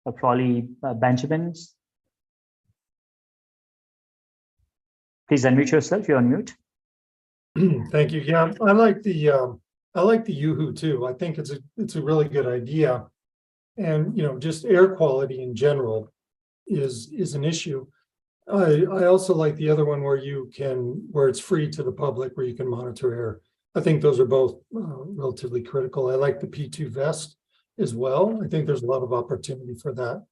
Or probably Benjamin's. Please unmute yourself. You're on mute. Thank you. Yeah, I like the Yoo-Hoo too. I think it's a really good idea, and just air quality in general is an issue. I also like the other one where it's free to the public, where you can monitor air. I think those are both relatively critical. I like the P2Vest as well. I think there's a lot of opportunity for that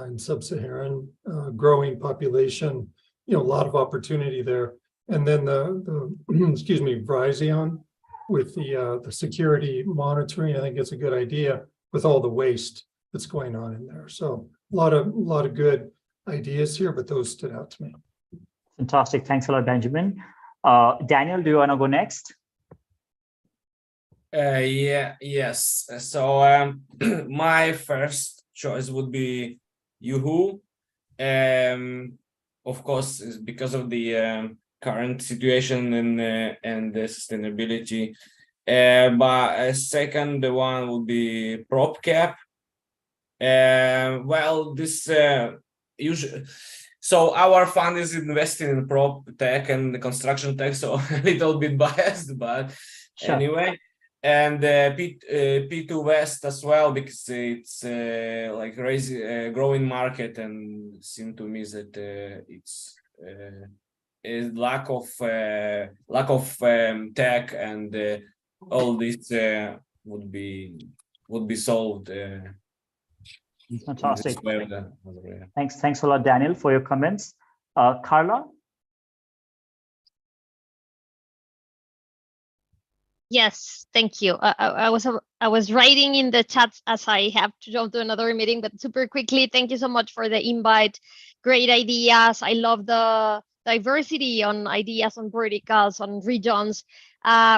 in sub-Saharan growing population. A lot of opportunity there. And then the Vision with the security monitoring, I think it's a good idea with all the waste that's going on in there. So a lot of good ideas here, but those stood out to me. Fantastic. Thanks a lot, Benjamin. Daniel, do you want to go next? Yes. So my first choice would be Yoo-Hoo. of course, is because of the current situation and the sustainability. But a second one would be PropCap. Well, this usually, so our fund is investing in prop tech and construction tech, so a little bit biased, but Sure. anyway. And P2 West as well, because it's like growing market, and seem to me that it's a lack of tech, and all this would be solved. Fantastic. Thanks a lot, Daniel, for your comments. Carla? Yes, thank you. I was writing in the chat as I have to jump to another meeting, but super quickly, thank you so much for the invite. Great ideas. I love the diversity on ideas, on verticals, on regions.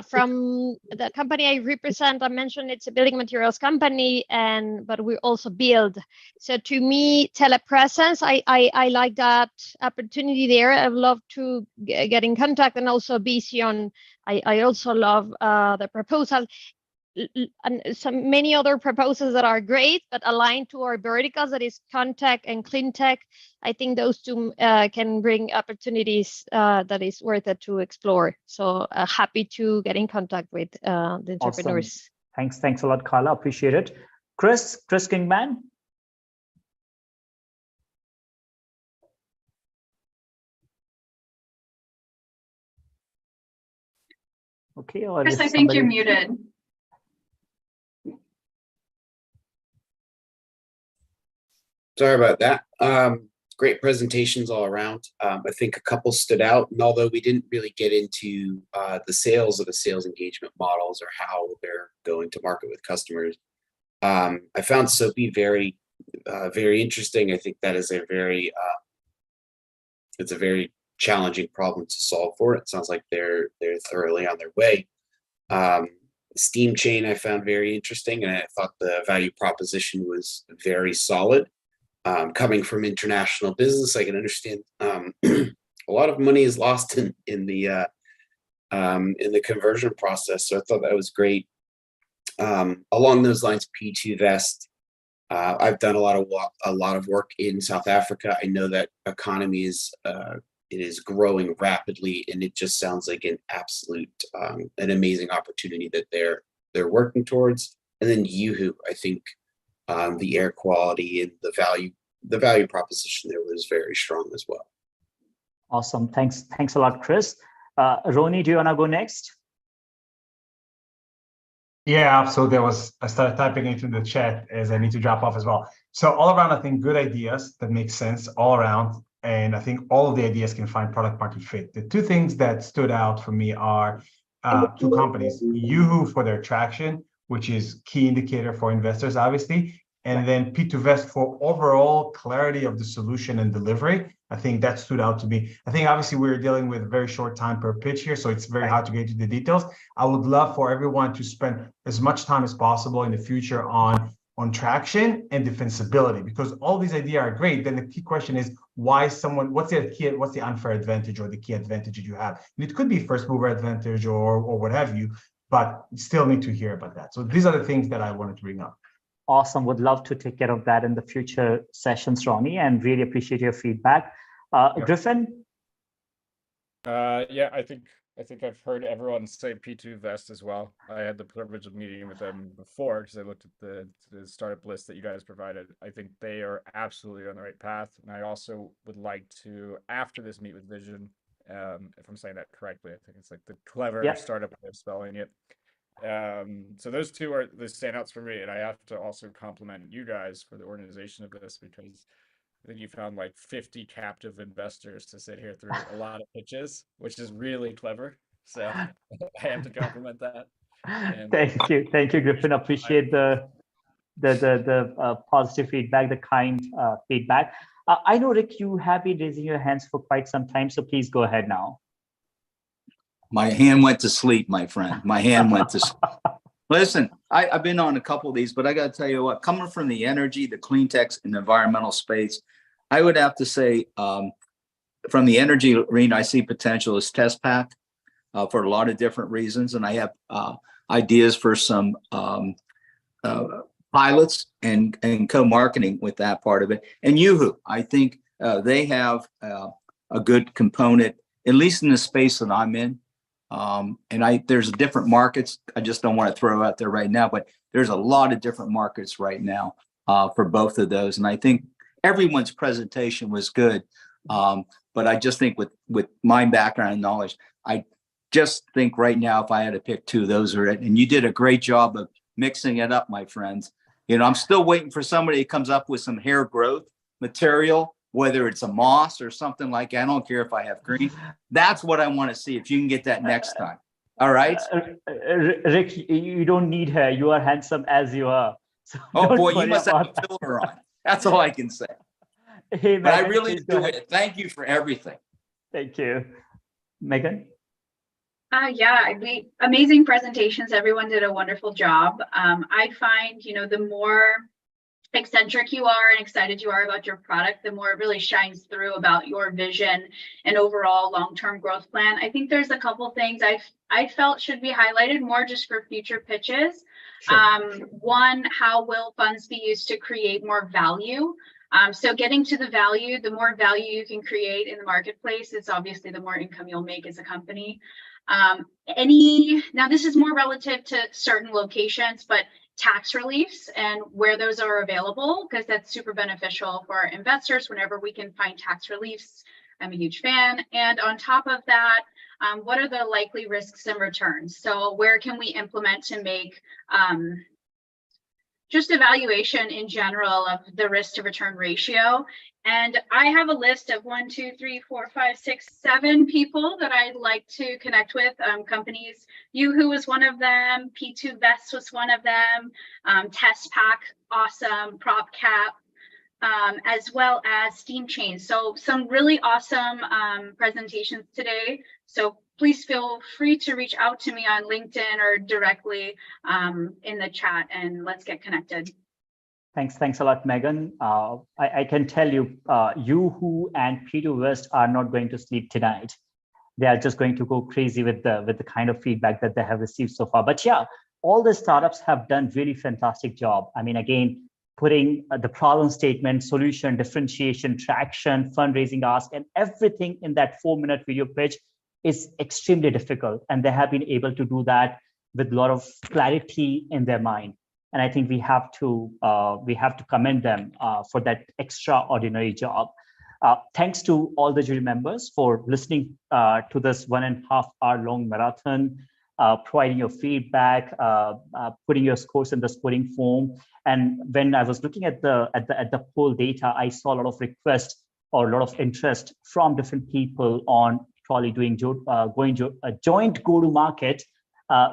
From the company I represent, I mentioned it's a building materials company, but we also build. So to me, telepresence, I like that opportunity there. I would love to get in contact, and also Vision. I also love the proposal, and many other proposals that are great, but aligned to our verticals, that is Contech and Cleantech. I think those two can bring opportunities that is worth it to explore. So happy to get in contact with the entrepreneurs. Awesome. Thanks a lot, Carla. Appreciate it. Chris Kingman. Okay, or Chris, I think you're muted. Sorry about that. Great presentations all around. I think a couple stood out, and although we didn't really get into the sales of the sales engagement models or how they're going to market with customers, I found SOAPy very interesting. I think that is it's a very challenging problem to solve for. It sounds like they're thoroughly on their way. Steam Chain I found very interesting, and I thought the value proposition was very solid. Coming from international business, I can understand a lot of money is lost in the conversion process. So I thought that was great. Along those lines, P2Vest, I've done a lot of work in South Africa. I know that economy is growing rapidly, and it just sounds like an absolute an amazing opportunity that they're working towards. And then Yoo-hoo, I think the air quality and the value proposition there was very strong as well. Awesome. Thanks a lot, Chris. Roni, do you want to go next? Yeah, absolutely. I started typing into the chat as I need to drop off as well. So all around, I think good ideas that make sense all around. And I think all of the ideas can find product market fit. The two things that stood out for me are two companies, Yoo-hoo for their traction, which is key indicator for investors, obviously, and then P2Vest for overall clarity of the solution and delivery. I think that stood out to me. I think obviously we're dealing with a very short time per pitch here, so it's very hard to get into the details. I would love for everyone to spend as much time as possible in the future on traction and defensibility, because all these ideas are great. Then the key question is what's the unfair advantage or the key advantage that you have? And it could be first mover advantage or what have you, but you still need to hear about that. So these are the things that I wanted to bring up. Awesome. Would love to take care of that in the future sessions, Ronnie, and really appreciate your feedback. Griffin? Yeah, I think I've heard everyone say P2Vest as well. I had the privilege of meeting with them before because I looked at the startup list that you guys provided. I think they are absolutely on the right path. And I also would like to, after this, meet with Vision, if I'm saying that correctly. I think it's like the clever startup way of spelling it. So those two are the standouts for me, and I have to also compliment you guys for the organization of this, because I think you found like 50 captive investors to sit here through a lot of pitches, which is really clever. So I have to compliment that. And Thank you, Griffin. Appreciate the positive feedback, the kind feedback. I know, Rick, you have been raising your hands for quite some time, so please go ahead now. My hand went to sleep, my friend. My hand went to sleep. Listen, I've been on a couple of these, but I got to tell you what, coming from the energy, the clean tech and environmental space, I would have to say from the energy arena, I see potential as test pack for a lot of different reasons. And I have ideas for some pilots and co-marketing with that part of it. And Yoo-hoo, I think they have a good component, at least in the space that I'm in. And there's different markets. I just don't want to throw out there right now, but there's a lot of different markets right now for both of those. And I think everyone's presentation was good. But I just think with my background and knowledge, I just think right now, if I had to pick two, those are it. And you did a great job of mixing it up, my friends. You know, I'm still waiting for somebody who comes up with some hair growth material, whether it's a moss or something like that. I don't care if I have green. That's what I want to see, if you can get that next time. All right. Rick, you don't need hair. You are handsome as you are. So oh boy, you must have a filter on. That's all I can say. Hey, but Megan, I really do it. Thank you for everything. Thank you. Megan? Yeah, amazing presentations. Everyone did a wonderful job. I find, the more eccentric you are and excited you are about your product, the more it really shines through about your vision and overall long-term growth plan. I think there's a couple things I felt should be highlighted more just for future pitches. Sure. One, how will funds be used to create more value? So getting to the value, the more value you can create in the marketplace, it's obviously the more income you'll make as a company. Now this is more relative to certain locations, but tax reliefs and where those are available, because that's super beneficial for our investors whenever we can find tax reliefs. I'm a huge fan. And on top of that, what are the likely risks and returns? So where can we implement to make just evaluation in general of the risk to return ratio? And I have a list of 1, 2, 3, 4, 5, 6, 7 people that I'd like to connect with. Companies, Yoo-hoo was one of them, P2Vest was one of them, TestPack, awesome, PropCap, as well as Steam Chain. So some really awesome presentations today. So please feel free to reach out to me on LinkedIn or directly in the chat, and let's get connected. Thanks a lot, Megan. I can tell you, Yoo-hoo and P2Vest are not going to sleep tonight. They are just going to go crazy with the kind of feedback that they have received so far. But yeah, all the startups have done really fantastic job. I mean, again, putting the problem statement, solution, differentiation, traction, fundraising ask, and everything in that 4-minute video pitch is extremely difficult. And they have been able to do that with a lot of clarity in their mind. And I think we have to commend them for that extraordinary job. Thanks to all the jury members for listening to this 1.5 hour long marathon, providing your feedback, putting your scores in the scoring form. And when I was looking at the poll data, I saw a lot of requests or a lot of interest from different people on probably doing a joint go-to-market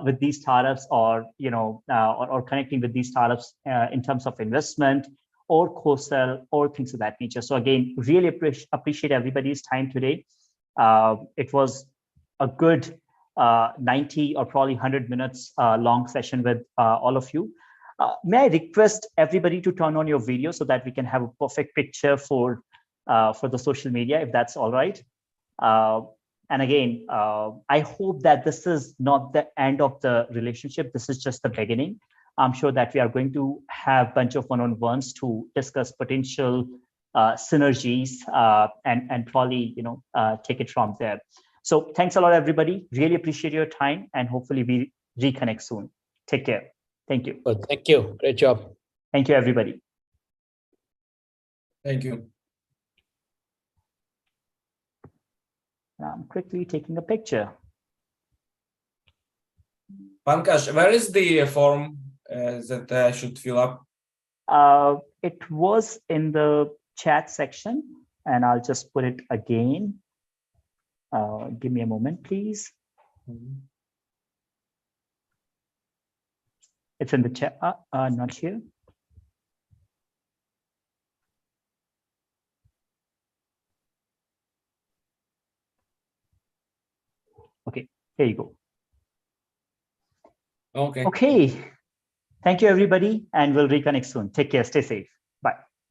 with these startups, or or connecting with these startups in terms of investment or co-sell or things of that nature. So again, really appreciate everybody's time today. It was a good 90 or probably 100 minutes long session with all of you. May I request everybody to turn on your video so that we can have a perfect picture for the social media, if that's all right. And again, I hope that this is not the end of the relationship. This is just the beginning. I'm sure that we are going to have a bunch of one-on-ones to discuss potential synergies and probably take it from there. So thanks a lot, everybody. Really appreciate your time, and hopefully we reconnect soon. Take care. Thank you. Well, thank you. Great job. Thank you, everybody. Thank you. I'm quickly taking a picture. Pankaj, where is the form that I should fill up? It was in the chat section, and I'll just put it again. Give me a moment, please. It's in the chat, not here. Okay, here you go. Okay. Okay. Thank you, everybody, and we'll reconnect soon. Take care. Stay safe.